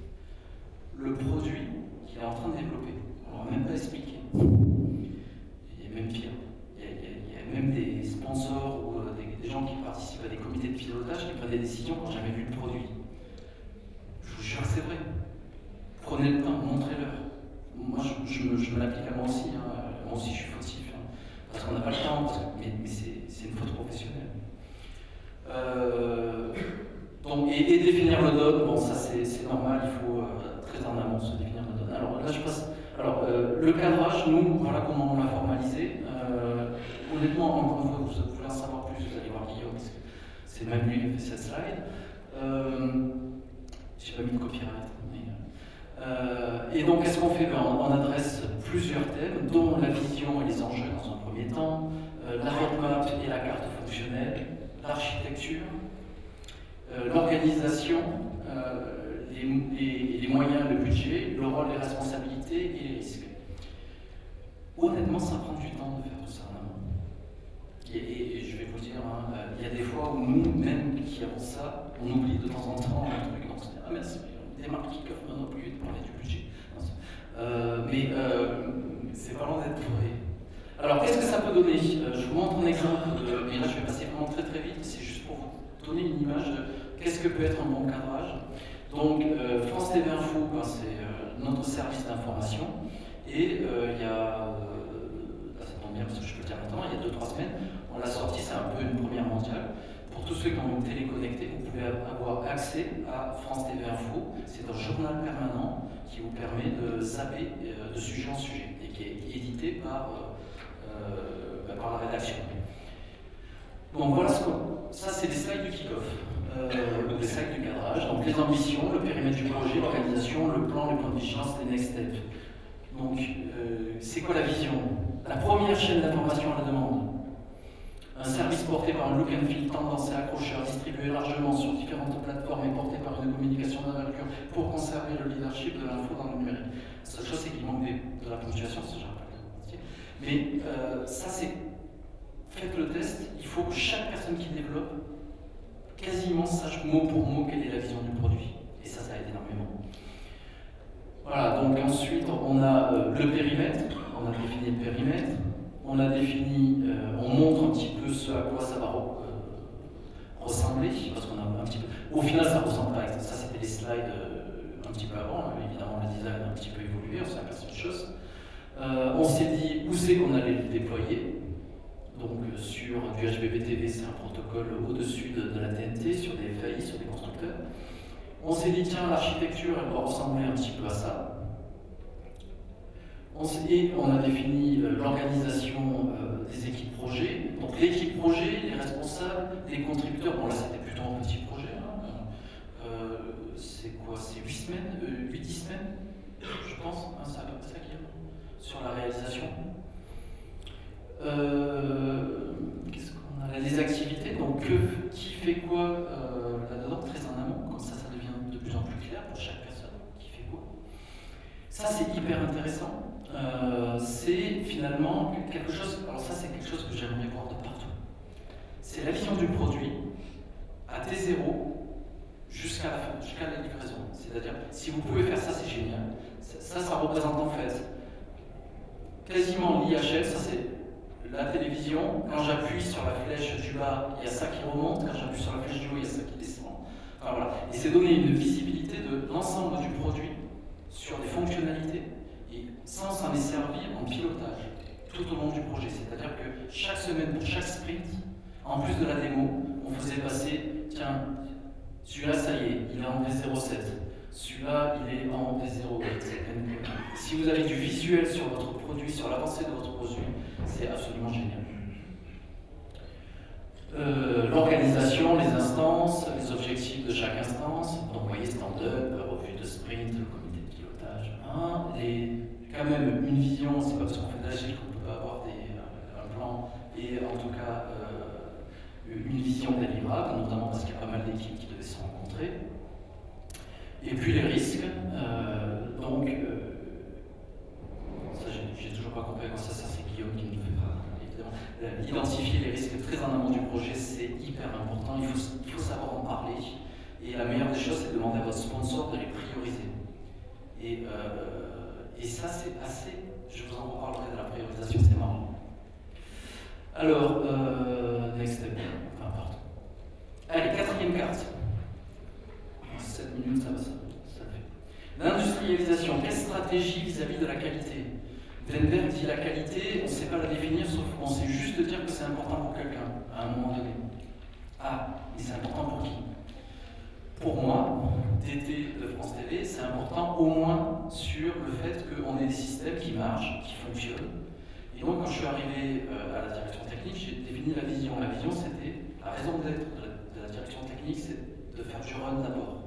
le produit qu'il est en train de développer. On ne leur a même pas expliqué. Il y a même pire. Il y a même des sponsors ou des gens qui participent à des comités de pilotage qui prennent des décisions qui n'ont jamais vu le produit. Je vous jure que c'est vrai. Prenez le temps, montrez-leur. Moi, je me l'applique à moi aussi. Moi aussi, je suis fautif. Parce qu'on n'a pas le temps, mais c'est une faute professionnelle. Donc, et définir le DOD, bon, ça c'est normal, il faut très en amont se définir le DOD. Alors là, je passe. Alors, le cadrage, nous, voilà comment on l'a formalisé. Honnêtement, encore une fois, vous voulez en savoir plus, vous allez voir Guillaume, parce que c'est même lui qui a fait cette slide. J'ai pas mis de copyright. Et donc, qu'est-ce qu'on fait? On adresse plusieurs thèmes, dont la vision et les enjeux dans un premier temps, la roadmap et la carte fonctionnelle, l'architecture, l'organisation, les moyens, le budget, le honnêtement, ça prend du temps de faire tout ça en amont. Et je vais vous dire, hein, il y a des fois où nous, même qui avons ça, on oublie de temps en temps un truc, donc on se dit, ah merci, on démarre qui coffre maintenant plus vite pour parler du budget. Mais c'est pas loin d'être vrai. Alors, qu'est-ce que ça peut donner? Je vous montre un exemple, mais là je vais passer vraiment très très vite, c'est juste pour vous donner une image de qu'est-ce que peut être un bon cadrage. Donc, France TV Info, ben, c'est notre service d'information, et il y a, ça tombe bien parce que je peux le dire maintenant, il y a 2-3 semaines, on l'a sorti, c'est un peu une première mondiale. Pour tous ceux qui ont une télé connectée, vous pouvez avoir accès à France TV Info. C'est un journal permanent qui vous permet de zapper de sujet en sujet et qui est édité par la rédaction. Donc voilà ça c'est les slides du kick-off, les slides du cadrage. Donc les ambitions, le périmètre du projet, l'organisation, le plan, les points de vigilance, les next steps. Donc c'est quoi la vision? La première chaîne d'information à la demande. Un service porté par un look and feel tendance et accrocheur, distribué largement sur différentes plateformes et porté par une communication d'envergure pour conserver le leadership de l'info dans le numérique. La seule chose, c'est qu'il manque de la ponctuation, ça j'arrête pas de dire. Mais ça, c'est. Faites le test, il faut que chaque personne qui développe quasiment sache mot pour mot quelle est la vision du produit. Et ça aide énormément. Voilà, donc ensuite, on a le périmètre, on a défini le périmètre. On a défini, on montre un petit peu ce à quoi ça va ressembler, parce qu'on a un petit peu. Au final, ça ne ressemble pas. Ça, c'était les slides un petit peu avant. Évidemment, le design a un petit peu évolué, on s'est aperçu de choses. On s'est dit où c'est qu'on allait le déployer. Donc, sur du HBBTV, c'est un protocole au-dessus de la TNT, sur des FAI, sur des constructeurs. On s'est dit, tiens, l'architecture, elle doit ressembler un petit peu à ça. Et on a défini l'organisation des équipes projets. Donc l'équipe projet, les responsables, les contributeurs, bon là c'était plutôt un petit projet, hein. C'est quoi? C'est 8 semaines, 8-10 semaines, je pense, hein, c'est à peu près ça qu'il y a sur la réalisation. Qu'est-ce qu'on a? Les activités, donc qui fait quoi là-dedans, très en amont, comme ça devient de plus en plus clair pour chaque personne, qui fait quoi. Ça c'est hyper intéressant. C'est finalement quelque chose, alors ça c'est quelque chose que j'aimerais voir de partout. C'est la vision du produit à T0 jusqu'à la fin, jusqu'à la livraison. C'est-à-dire, si vous pouvez faire ça, c'est génial. Ça représente en fait quasiment l'IHL, ça c'est la télévision. Quand j'appuie sur la flèche du bas, il y a ça qui remonte. Quand j'appuie sur la flèche du haut, il y a ça qui descend. Enfin, voilà. Et c'est donner une visibilité de l'ensemble du produit sur des fonctionnalités. Et ça, on s'en est servi en pilotage tout au long du projet. C'est-à-dire que chaque semaine, pour chaque sprint, en plus de la démo, on faisait passer, tiens, celui-là, ça y est, il est en V07. Celui-là, il est en V08. Si vous avez du visuel sur votre produit, sur l'avancée de votre produit, c'est absolument génial. L'organisation, les instances, les objectifs de chaque instance. Donc, vous voyez, stand-up, revue de sprint, le comité de pilotage. Quand même, une vision, c'est pas parce qu'on fait de l'agile qu'on ne peut pas avoir un plan et en tout cas une vision délivrable, notamment parce qu'il y a pas mal d'équipes qui devaient se rencontrer. Et puis les risques. Ça, j'ai toujours pas compris comment ça c'est Guillaume qui nous fait pas, évidemment. Identifier les risques très en amont du projet, c'est hyper important. Il faut savoir en parler. Et la meilleure des choses, c'est de demander à votre sponsor de les prioriser. Et ça, c'est assez. Je vous en reparlerai de la priorisation, c'est marrant. Alors, next step, peu importe. Allez, quatrième carte. 7 minutes, ça va, ça fait. L'industrialisation, quelle stratégie vis-à-vis de la qualité? Wendberg dit la qualité, on ne sait pas la définir, sauf qu'on sait juste dire que c'est important pour quelqu'un, à un moment donné. Ah, et c'est important pour qui? Pour moi, DT de France TV, c'est important au moins sur le fait qu'on ait des systèmes qui marchent, qui fonctionnent. Et donc, quand je suis arrivé à la direction technique, j'ai défini la vision. La vision, c'était la raison d'être de la direction technique, c'est de faire du run d'abord.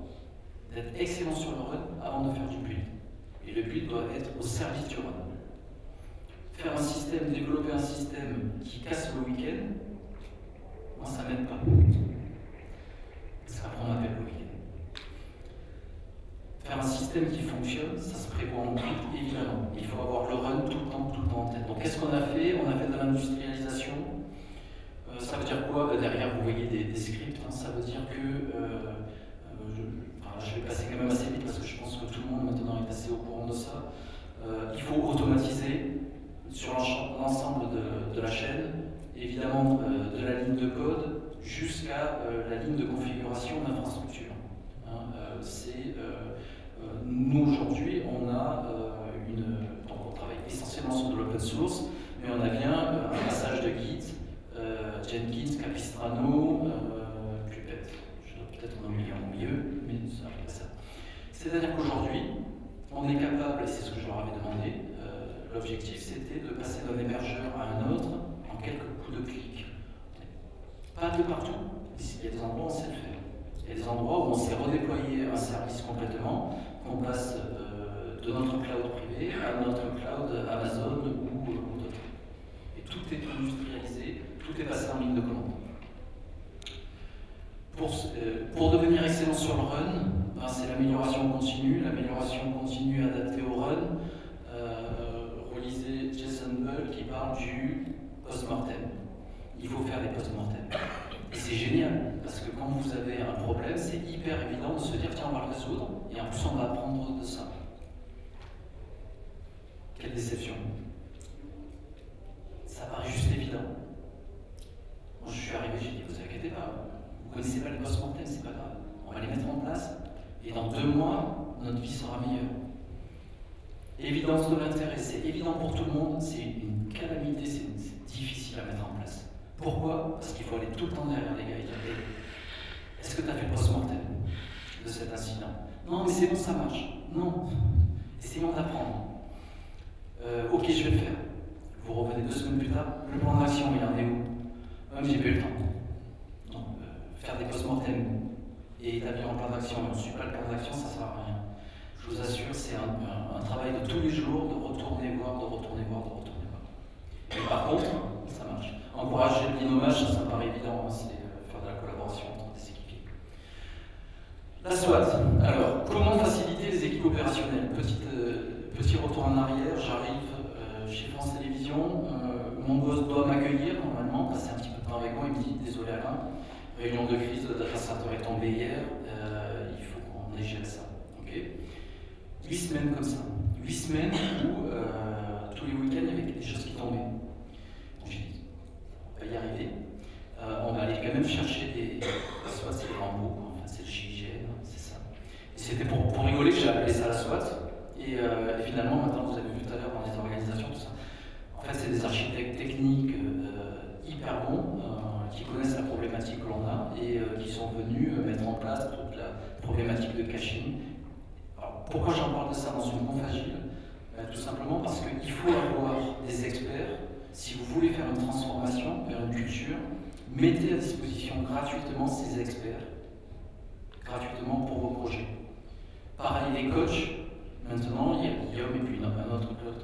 D'être excellent sur le run avant de faire du build. Et le build doit être au service du run. Faire un système, développer un système qui casse le week-end, moi, ça m'aide pas. Parce qu'après, on m'appelle le week-end. Faire un système qui fonctionne, ça se prévoit en build, évidemment. Il faut avoir le run tout le temps en tête. Donc, faut automatiser sur l'ensemble de la chaîne, évidemment de la ligne de code jusqu'à la ligne de configuration d'infrastructure. Nous aujourd'hui, on a donc on travaille essentiellement sur de l'open source, mais on a bien un passage de Git, Jenkins, Capistrano, Puppet. Je dois peut-être en oublier un milieu, mais c'est à peu près ça. C'est-à-dire qu'aujourd'hui, on est capable, et c'est ce que je leur avais demandé, l'objectif c'était de passer d'un hébergeur à un autre en quelques coups de clic. Pas de partout, il y a des endroits où on sait le faire. Il y a des endroits où on s'est redéployé un service complètement, qu'on passe de notre cloud privé à notre cloud Amazon ou d'autres. Et tout est industrialisé, tout est passé en ligne de commande. Pour devenir excellent sur le run, c'est l'amélioration continue adaptée au run. Relisez Jason Bull qui parle du post-mortem. Il faut faire des post-mortem. Et c'est génial, parce que quand vous avez un problème, c'est hyper évident de se dire tiens, on va le résoudre, et en plus on va apprendre de ça. Quelle déception. Ça paraît juste évident. Moi je suis arrivé, j'ai dit, vous inquiétez pas, vous connaissez pas les post-mortem, c'est pas grave. On va les mettre en place, et dans 2 mois, notre vie sera meilleure. Évidence de l'intérêt, c'est évident pour tout le monde, c'est une calamité, c'est difficile à mettre en place. Pourquoi? Parce qu'il faut aller tout le temps derrière les gars et dire est-ce que tu as fait le post-mortem de cet incident? Non, mais c'est bon, ça marche. Non. Essayons d'apprendre. Ok, je vais le faire. Vous revenez 2 semaines plus tard, le plan d'action, il en est où? Même j'ai pas eu le temps. Donc, faire des post-mortem et établir un plan d'action, et on ne suit pas le plan d'action, ça ne sert à rien. Je vous assure, c'est un travail de tous les jours, de retourner voir. Mais par contre, ça marche. Encourager le binômage, ça me paraît évident, c'est faire de la collaboration entre des équipiers. La SWAT. Alors, comment faciliter les équipes opérationnelles? Petit retour en arrière, j'arrive chez France Télévisions, mon boss doit m'accueillir normalement, passer un petit peu de temps avec moi, il me dit désolé Alain, réunion de crise, le data center est tombé hier, il faut qu'on ait géré ça. Okay. 8 semaines comme ça. 8 semaines où tous les week-ends il y avait des choses qui tombaient. Donc j'ai dit, on va y arriver. On va aller quand même chercher des. SWAT, c'est le Rambo, enfin, c'est le GIGN, c'est ça. Et c'était pour rigoler que j'ai appelé ça la SWAT. Et finalement, maintenant, vous avez vu tout à l'heure dans les organisations, tout ça. En fait, c'est des architectes techniques hyper bons qui connaissent la problématique que l'on a et qui sont venus mettre en place toute la problématique de caching. Alors, pourquoi j'en parle de ça dans une conf agile? Tout simplement parce qu'il faut avoir des experts. Si vous voulez faire une transformation vers une culture, mettez à disposition gratuitement ces experts, gratuitement pour vos projets. Pareil, les coachs, maintenant, il y a Guillaume et puis un autre coach,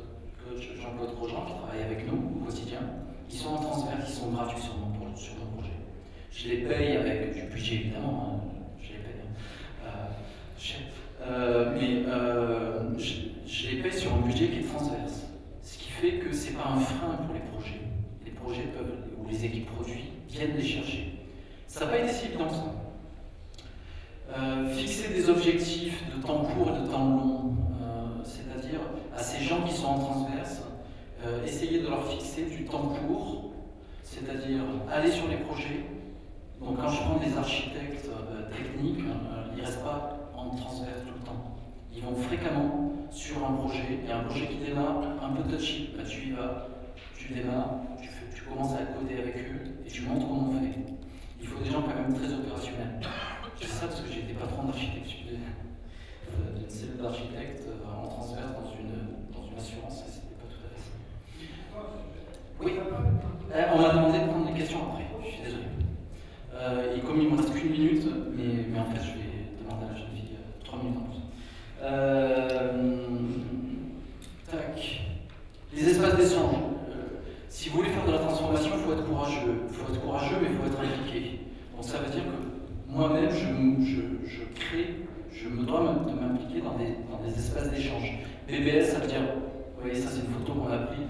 Jean-Claude Grosjean, qui travaille avec nous au quotidien. Ils sont en transfert, ils sont gratuits sur nos projets. Je les paye avec du budget, évidemment, hein. Je les paye. Je les paye sur un budget qui est transverse. Ce qui fait que ce n'est pas un frein pour les projets. Les projets peuvent, ou les équipes produits viennent les chercher. Ça n'a pas été si évident que ça. Fixer des objectifs de temps court et de temps long, c'est-à-dire à ces gens qui sont en transverse, essayer de leur fixer du temps court, c'est-à-dire aller sur les projets. Donc quand je prends des architectes techniques, ils ne restent pas en transverse tout le temps. Ils vont fréquemment sur un projet, il y a un projet qui démarre, un peu touchy, bah, tu y vas, tu démarres, tu commences à coder avec eux et tu montres comment on fait. Il faut des gens quand même très opérationnels. Je sais ça parce que j'ai été patron d'architecture d'une cellule d'architectes en transverse dans une assurance et c'était pas tout à fait ça. Oui, on m'a demandé de prendre des questions après, je suis désolé. Et comme il me reste qu'une minute, mais en fait je vais demander à la jeune fille 3 minutes en plus. Tac. Les espaces d'échange. Si vous voulez faire de la transformation, il faut être courageux. Il faut être courageux, mais il faut être impliqué. Donc ça veut dire que moi-même, je me dois de m'impliquer dans des espaces d'échange. BBS, ça veut dire, vous voyez, ça c'est une photo qu'on a prise.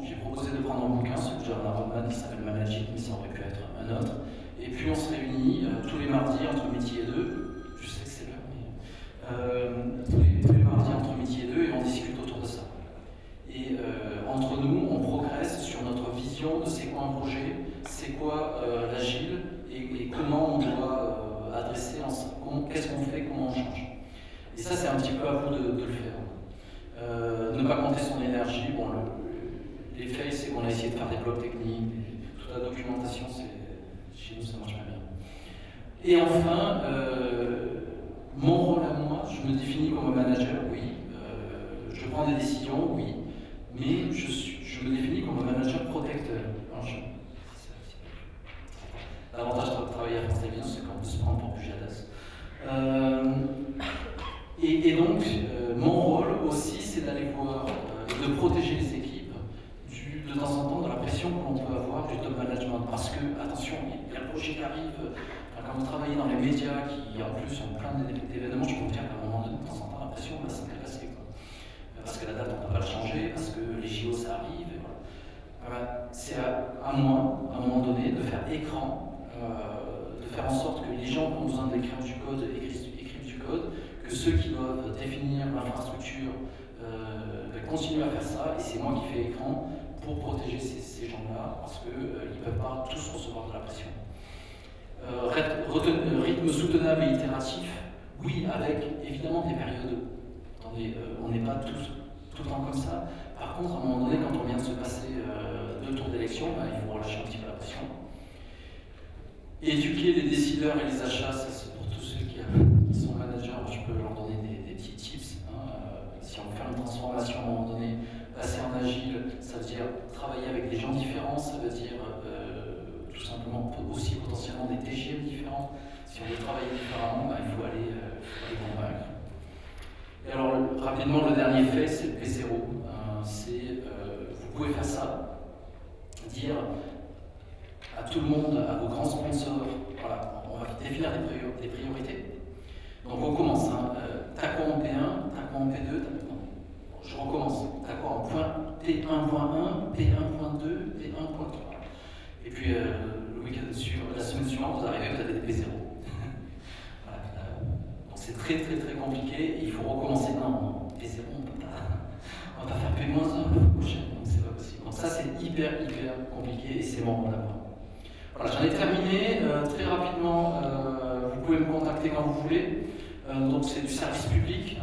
J'ai proposé de prendre un bouquin, celui de John Rodman qui s'appelle Magic, mais ça aurait pu être un autre. Et puis on se réunit tous les mardis entre midi et 2. Je sais que c'est l'heure, mais tous les mardis entre midi et 2, et on ne pas compter son énergie. Bon, l'effet, c'est qu'on a essayé de faire des blocs techniques, toute la documentation, chez nous, ça marche pas bien. Et enfin, mon rôle à moi, je me définis comme un manager, oui. Je prends des décisions, oui. Mais je me définis comme un manager protecteur. L'avantage de travailler à France Télévisions, c'est qu'on peut se prendre pour Pujadas. Et donc, mon rôle aussi, c'est d'aller voir, de protéger les équipes de temps en temps de la pression que l'on peut avoir du top management. Parce que, attention, il y a le projet qui arrive. Quand vous travaillez dans les médias qui, en plus, ont plein d'événements, je peux vous dire qu'à un moment donné, de temps en temps, la pression va s'intéresser. Parce que la date, on ne peut pas la changer, parce que les JO, ça arrive. Et voilà. C'est à moi, à un moment donné, de faire écran, de faire en sorte que les gens qui ont besoin d'écrire du code écrivent du code, que ceux qui doivent définir l'infrastructure continuent à faire ça, et c'est moi qui fais écran pour protéger ces gens-là, parce qu'ils ne peuvent pas tous recevoir de la pression. Rythme soutenable et itératif, oui, avec évidemment des périodes. Attendez, on n'est pas tous tout le temps comme ça. Par contre, à un moment donné, quand on vient de se passer 2 tours d'élection, il faut relâcher un petit peu la pression. Éduquer les décideurs et les achats, ça c'est pour tous ceux qui sont managers, je peux leur donner des petits tips. Si on veut faire une transformation à un moment donné, passer en agile, ça veut dire travailler avec des gens différents, ça veut dire tout simplement aussi potentiellement des TGM différents. Si on veut travailler différemment, il faut aller convaincre. Et alors, rapidement, le dernier fait, c'est le P0. Vous pouvez faire ça, dire à tout le monde, à vos grands sponsors, voilà, on va définir des priorités. Donc on commence, t'as quoi en P1, t'as quoi en P2, non, je recommence, t'as quoi en point P1.1, P1.2, P1.3. Et puis le week-end suivant, la semaine suivante, vous arrivez, vous avez des P0. Voilà, donc c'est très compliqué, et il faut recommencer. Non, P0, on va pas faire P-1 la prochaine, donc c'est pas possible. Donc ça c'est hyper compliqué, et c'est mon rôle à moi. Voilà, j'en ai terminé. Très rapidement, vous pouvez me contacter quand vous voulez. Donc c'est du service public.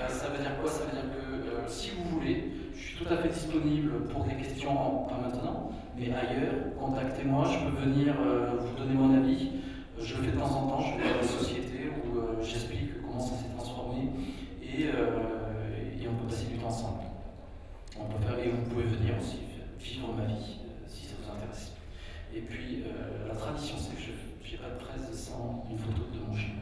Ça veut dire quoi? Ça veut dire que si vous voulez, je suis tout à fait disponible pour des questions, pas maintenant, mais ailleurs. Contactez-moi, je peux venir vous donner mon avis. Je le fais de temps en temps, je vais dans des sociétés où j'explique comment ça s'est transformé et on peut passer du temps ensemble. Et vous pouvez venir aussi vivre ma vie si ça vous intéresse. Et puis, la tradition, c'est que je n'ai pas de presse sans une photo de mon chien.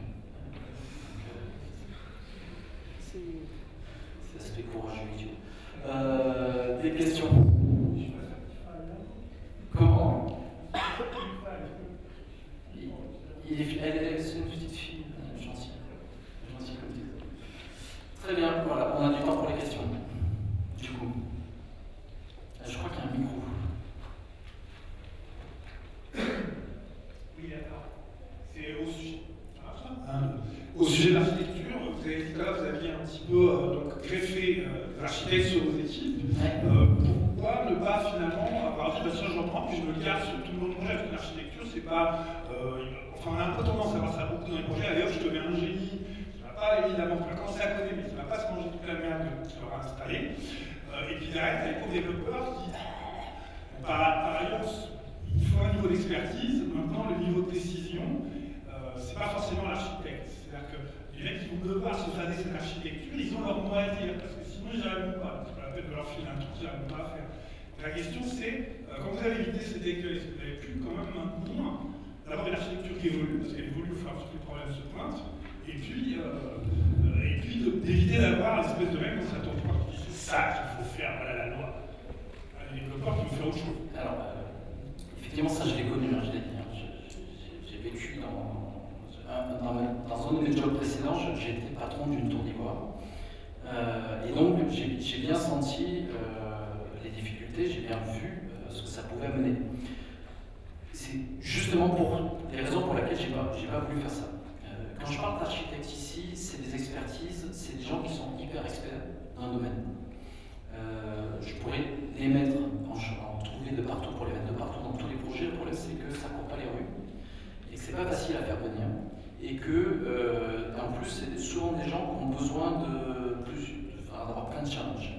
C'est aspect courageux, idiot. Des questions? Comment? C'est une petite fille, gentille comme ça. Très bien, voilà, on a du temps pour les questions. Du coup, je crois qu'il y a un micro. Oui, d'accord. C'est au sujet de l'architecture, vous avez dit que là, vous aviez un petit peu greffé l'architecte sur vos équipes. Pourquoi ne pas finalement avoir dit, je reprends, puis je me garde sur tout le monde projet, parce que l'architecture, c'est pas. Enfin, on a un peu tendance à voir ça beaucoup dans les projets. D'ailleurs, je deviens un génie, ça ne va pas évidemment commencer à coder, mais ça ne va pas se manger toute la merde qui sera installée. Et puis derrière, il y a les pauvres développeurs qui. Par ailleurs, il faut un niveau d'expertise. Maintenant, le niveau de décision, c'est pas forcément l'architecte. C'est-à-dire que les mecs qui vont devoir se fader cette architecture, ils ont leur mot à dire, parce que sinon, ils n'y arriveront pas. C'est pas la peine de leur filer un truc qu'ils n'arrivent pas à faire. La question, c'est, quand vous avez évité cet écueil, est-ce que vous avez pu quand même maintenir d'abord une architecture qui évolue, parce qu'elle évolue au fur et à mesure que les problèmes se pointent, et puis d'éviter d'avoir l'espèce de mec dans sa tour qui dit c'est ça qu'il faut faire, voilà la loi. Les développeurs qui vont faire autre chose. Alors, effectivement, ça je l'ai connu, je l'ai dit. J'ai vécu dans un de mes jobs précédents, j'étais patron d'une tour d'ivoire. Et donc, j'ai bien senti les difficultés, j'ai bien vu ce que ça pouvait amener. C'est justement pour les raisons pour lesquelles j'ai pas voulu faire ça. Quand je parle d'architectes ici, c'est des expertises, c'est des gens qui sont hyper experts dans un domaine. Je pourrais les mettre, en trouver de partout, pour les mettre de partout dans tous les projets. Le problème, c'est que ça ne court pas les rues et que c'est pas facile à faire venir. Et que, en plus, c'est souvent des gens qui ont besoin d'avoir plein plein de challenges.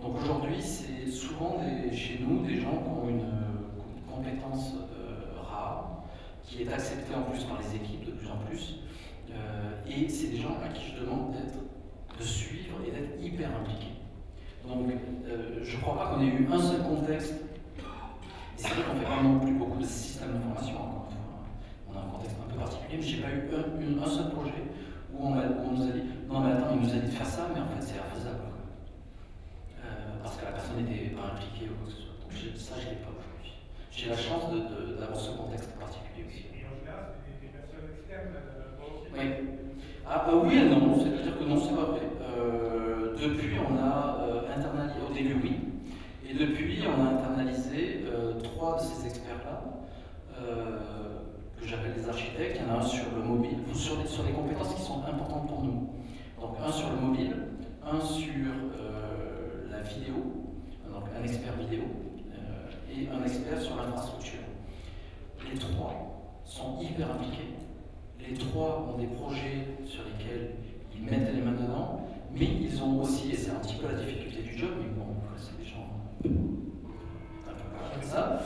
Donc aujourd'hui, c'est souvent chez nous des gens qui ont une compétence rare, qui est acceptée en plus par les équipes de plus en plus, et c'est des gens à qui je demande de suivre et d'être hyper impliqués. Donc je ne crois pas qu'on ait eu un seul contexte, et c'est vrai qu'on ne fait pas non plus beaucoup de systèmes d'information, encore une fois. On a un contexte un peu particulier, mais je n'ai pas eu un seul projet où on nous a dit « Non mais attends, il nous a dit de faire ça, mais en fait c'est infaisable. » Parce que la personne n'était pas impliquée ou quoi que ce soit. Donc ça, je ne l'ai pas aujourd'hui. J'ai la chance d'avoir ce contexte particulier aussi. Et en général, c'est des personnes externes oui. Oui et non, c'est-à-dire que non, c'est pas vrai. Depuis, on a internalisé, au début oui, et depuis, on a internalisé 3 de ces experts-là, que j'appelle des architectes. Il y en a un sur le mobile, sur les compétences qui sont importantes pour nous. Donc un sur le mobile, un sur la vidéo, donc un expert vidéo, et un expert sur l'infrastructure. Les 3 sont hyper impliqués. Les 3 ont des projets sur lesquels ils mettent les mains dedans, mais ils ont aussi, et c'est un petit peu la difficulté du job, mais bon, c'est des gens un peu comme ça,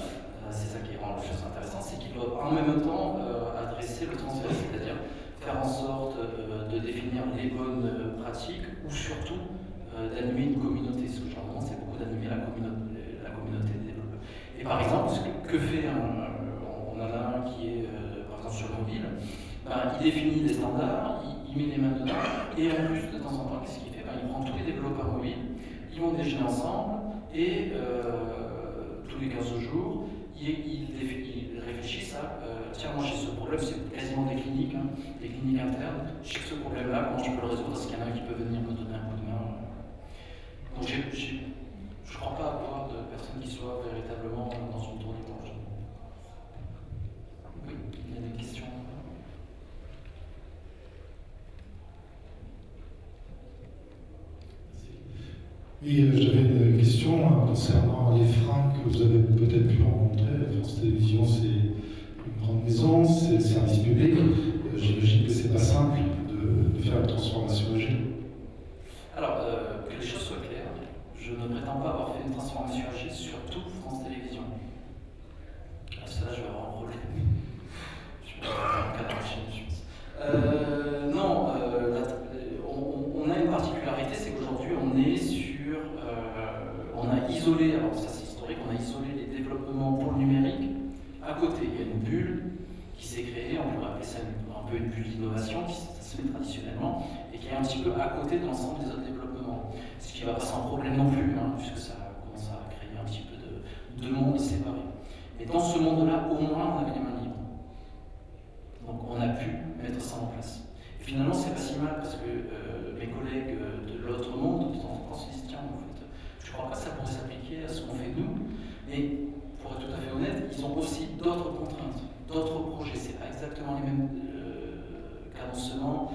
c'est ça qui rend la chose intéressante, c'est qu'ils doivent en même temps adresser le transfert, c'est-à-dire faire en sorte de définir les bonnes pratiques, ou surtout d'animer une communauté. Ce que je leur demande, c'est beaucoup d'animer la communauté des développeurs. Et par exemple, que fait on en a un qui est, par exemple, sur le mobile, il définit des standards, il met les mains dedans, et en plus, de temps en temps, qu'est-ce qu'il fait? Il prend tous les développeurs mobiles, ils vont déjeuner ensemble, et tous les 15 jours, ils réfléchissent à tiens, moi j'ai ce problème, c'est quasiment des cliniques internes, j'ai ce problème-là, comment je peux le résoudre? Est-ce qu'il y en a qui peut venir me donner un coup de main? Donc je ne crois pas avoir de personnes qui soient véritablement dans une tournée pour l'argent. Oui, il y a des questions. Oui, j'avais une question concernant les freins que vous avez peut-être pu rencontrer. France Télévisions, c'est une grande maison, c'est le service public. J'imagine que c'est pas simple de faire une transformation agile. Alors, que les choses soient claires, je ne prétends pas avoir fait une transformation agile sur toute France Télévisions. À cela, je vais avoir un problème. Je vais avoir un cas d'enchaîne, je pense. Non, on a une particularité, c'est qu'aujourd'hui, on est sur. On a isolé, alors ça c'est historique, on a isolé les développements pour le numérique. À côté, il y a une bulle qui s'est créée, on pourrait appeler ça un peu une bulle d'innovation, qui se fait traditionnellement, et qui est un petit peu à côté de l'ensemble des autres développements. Ce qui ne va pas sans problème non plus, puisque ça commence à créer un petit peu de mondes séparés. Mais dans ce monde-là, au moins, on avait les mains libres. Donc on a pu mettre ça en place. Et finalement, c'est pas si mal, parce que mes collègues de l'autre monde, de temps en temps, se disent tiens, en fait, je ne crois pas que ça pourrait s'appliquer à ce qu'on fait nous, mais pour être tout à fait honnête, ils ont aussi d'autres contraintes, d'autres projets. C'est pas exactement les mêmes cadencements.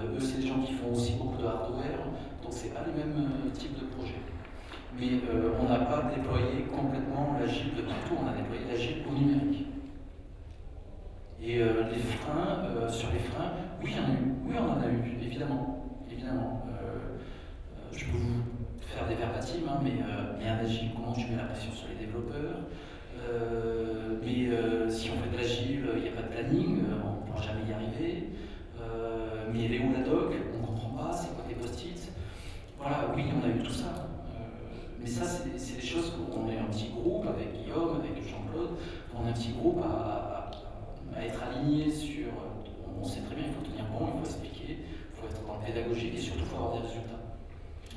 Eux, c'est des gens qui font aussi beaucoup de hardware, donc c'est pas les mêmes types de projets. Mais on n'a pas déployé complètement l'agile de partout, on a déployé l'agile au numérique. Et les freins, sur les freins, oui, il y en a eu. Oui, on en a eu, évidemment. Je peux vous faire des verbatims, mais un agile, comment tu mets la pression sur les développeurs? Si on fait de l'agile, il n'y a pas de planning, on ne pourra jamais y arriver. Mais elle est où la doc? On ne comprend pas, c'est quoi tes post-it? Voilà, oui, on a eu tout ça. Mais ça, c'est des choses qu'on est un petit groupe avec Guillaume, avec Jean-Claude, on est un petit groupe à être aligné sur. On sait très bien, il faut tenir bon, il faut expliquer, il faut être dans le pédagogique et surtout il faut avoir des résultats.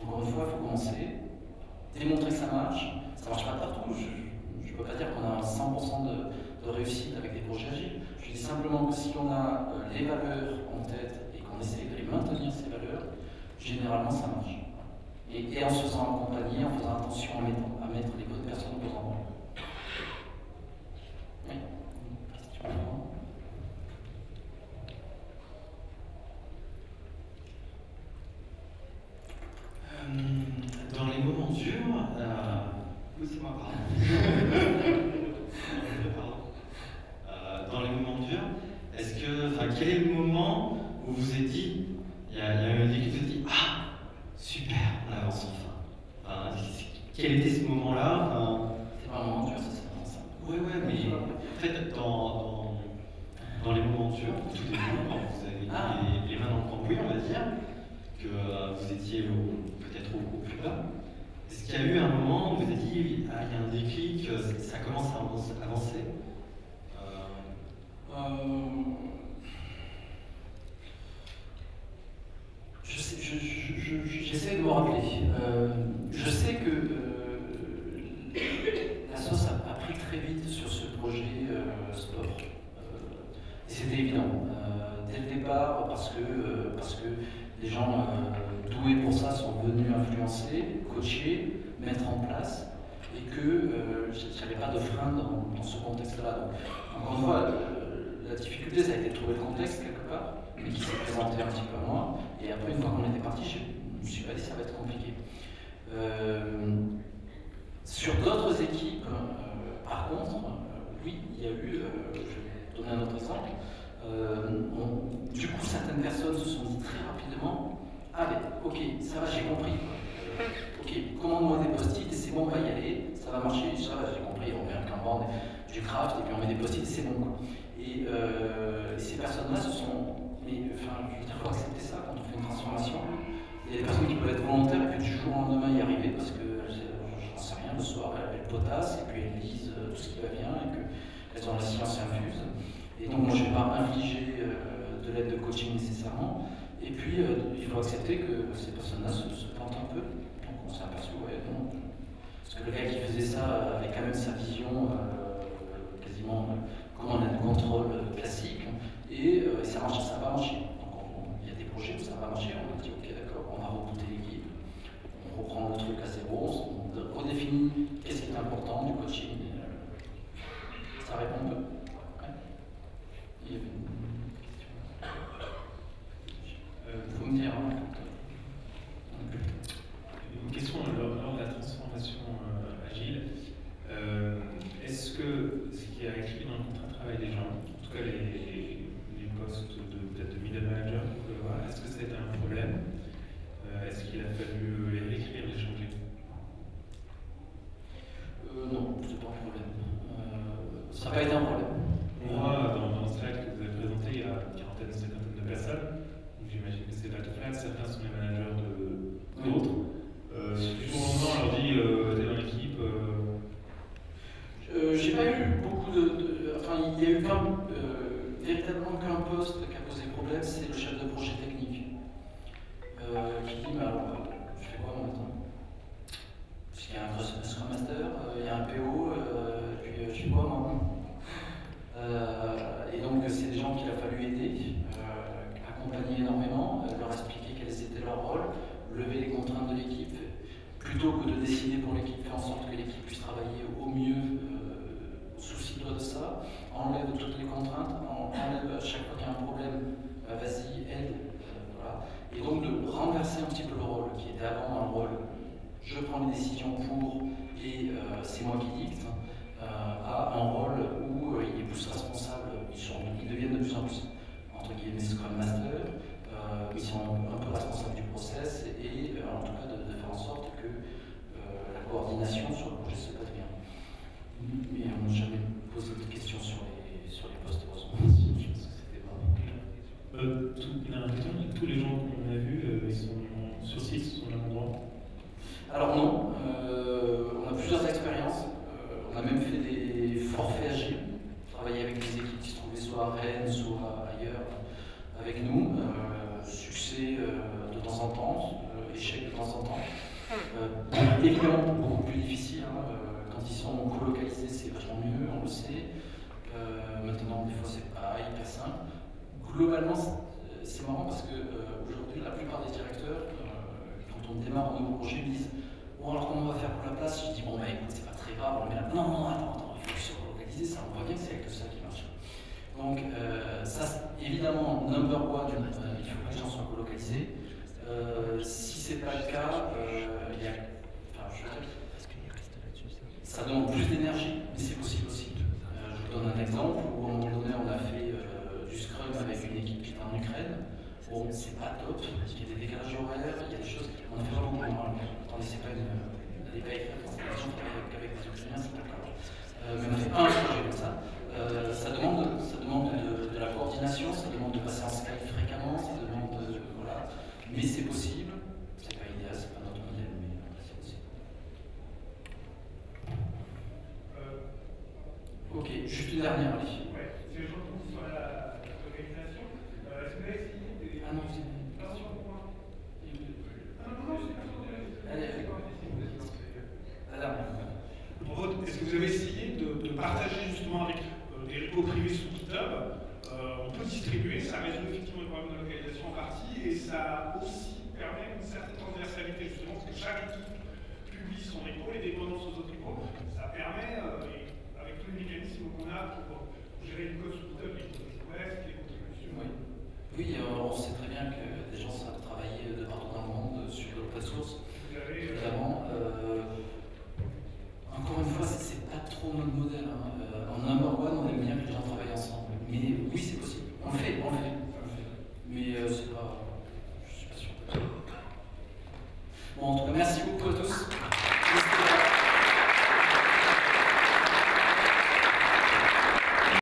Encore une fois, il faut commencer, démontrer que ça marche pas partout. Je ne peux pas dire qu'on a 100% de réussite avec des projets agiles. Je dis simplement que si on a les valeurs en tête et qu'on essaie de les maintenir, ces valeurs, généralement ça marche. Et en se faisant accompagner, en faisant attention à mettre les bonnes personnes au bon endroit. Oui. Question. Dans les moments durs, oui, c'est moi, pardon. Dans les moments durs, quel est le moment où vous vous êtes dit, il y a un lieu qui vous a dit, ah, super, on avance quel était ce moment-là? C'est pas un moment dur, c'est ça. Ouais, mais en fait, dans les moments durs, au tout début, quand vous avez mis les mains dans le cambouis, on va dire, que vous étiez peut-être au plus bas, est-ce qu'il y a eu un moment où vous avez dit, ah, il y a un déclic, ça commence à avancer? J'essaie de me rappeler. Je sais que la sauce a pris très vite sur ce projet sport. Et c'était évident. Dès le départ, parce que les gens doués pour ça sont venus influencer, coacher, mettre en place, et que je n'avais pas de frein dans ce contexte-là. Donc, encore une fois, la difficulté, ça a été de trouver le contexte quelque part, mais qui s'est présenté un petit peu à moi. Et après, une fois qu'on était parti, je ne me suis pas dit que ça va être compliqué. Sur d'autres équipes, par contre, oui, il y a eu, je vais donner un autre exemple, du coup, certaines personnes se sont dit très rapidement, ah ben, ok, ça va, j'ai compris. Ok, commande-moi des post-it et c'est bon, on va y aller, ça va marcher, ça va, j'ai compris, on met un Kanban, du craft, et puis on met des post-it et c'est bon, quoi. Et ces personnes-là se sont... Mais enfin, je veux dire, il faut accepter ça quand on fait une transformation. Il y a des personnes qui peuvent être volontaires et puis du jour au lendemain y arriver parce que, j'en sais rien, le soir elles potassent et puis elles lisent tout ce qui va bien et qu'elles ont la science infuse. Et donc moi je ne vais pas infliger de l'aide de coaching nécessairement. Et puis il faut accepter que ces personnes-là se plantent un peu. Donc on s'est aperçu, ouais, non. Parce que le gars qui faisait ça avait quand même sa vision quasiment comme on a du contrôle classique. Et ça marche, ça va marcher. Donc il y a des projets où ça va marcher, on a dit ok d'accord, on va rebooter l'équipe, on reprend le truc à zéro, on redéfinit qu'est-ce qui est important du coaching. Ça répond un peu. Ouais. Il y avait une question. Faut me dire. Une question lors de la transformation agile. Est-ce que ce qui a écrit dans le contrat de travail des gens, en tout cas les postes peut-être de middle manager, est-ce que c'était un problème? Est-ce qu'il a fallu les réécrire, les changer? Non, c'est pas un problème. Ça n'a pas été un problème. Moi, dans le slide que vous avez présenté, il y a une quarantaine, une cinquantaine de personnes. J'imagine que c'est pas tout flat. Certains sont les managers d'autres. Du jour au lendemain, on leur dit t'es dans l'équipe. J'ai pas eu beaucoup enfin, il y a eu véritablement qu'un poste qui a posé problème, c'est le chef de projet technique. Qui dit, mais alors, je fais quoi moi maintenant? Parce qu'il y a un Scrum Master, il y a un PO, puis je fais quoi moi? Et donc, c'est des gens qu'il a fallu aider, accompagner énormément, leur expliquer quels étaient leurs rôles, lever les contraintes de l'équipe, plutôt que de décider pour l'équipe, faire en sorte que l'équipe puisse travailler au mieux. Soucie-toi de ça, enlève toutes les contraintes, enlève à chaque fois qu'il y a un problème, vas-y, aide. Voilà. Et donc de renverser un petit peu le rôle, qui était avant un rôle, je prends les décisions pour et c'est moi qui dicte, à un rôle où il est plus responsable, ils deviennent de plus en plus, entre guillemets, Scrum Master, ils sont un peu responsables du process et en tout cas de faire en sorte que la coordination sur le projet se passe bien. Mais on n'a jamais posé de questions sur les postes, heureusement. Je pense que c'était vraiment. Tous les gens qu'on a vus, ils sont sur site, ils sont au même endroit. Alors non, on a plusieurs expériences. On a même fait des forfaits agiles, travaillé avec des équipes qui se trouvaient soit à Rennes, soit ailleurs avec nous. Succès de temps en temps, échec de temps en temps. Évidemment beaucoup plus difficile. Quand ils sont colocalisés, c'est vachement mieux, on le sait. Maintenant, des fois, c'est pas hyper simple. Globalement, c'est marrant parce que aujourd'hui, la plupart des directeurs, quand on démarre un nouveau projet, me disent bon, alors comment on va faire pour la place? Je dis bon, bah écoute, c'est pas très grave, on le met là. Non, attends, il faut se relocaliser, ça, on voit bien que c'est avec ça qui marche. Donc, ça, évidemment, number one, il faut que les gens soient colocalisés. Si c'est pas le cas, il y a. Enfin, je veux dire, ça demande plus d'énergie, mais c'est possible aussi. Je vous donne un exemple où à un moment donné on a fait du Scrum avec une équipe qui était en Ukraine. Bon, c'est pas top, parce qu'il y a des décalages horaires, il y a des choses. On a fait vraiment beaucoup. Attendez, c'est pas une. Ok, juste une dernière, Ali.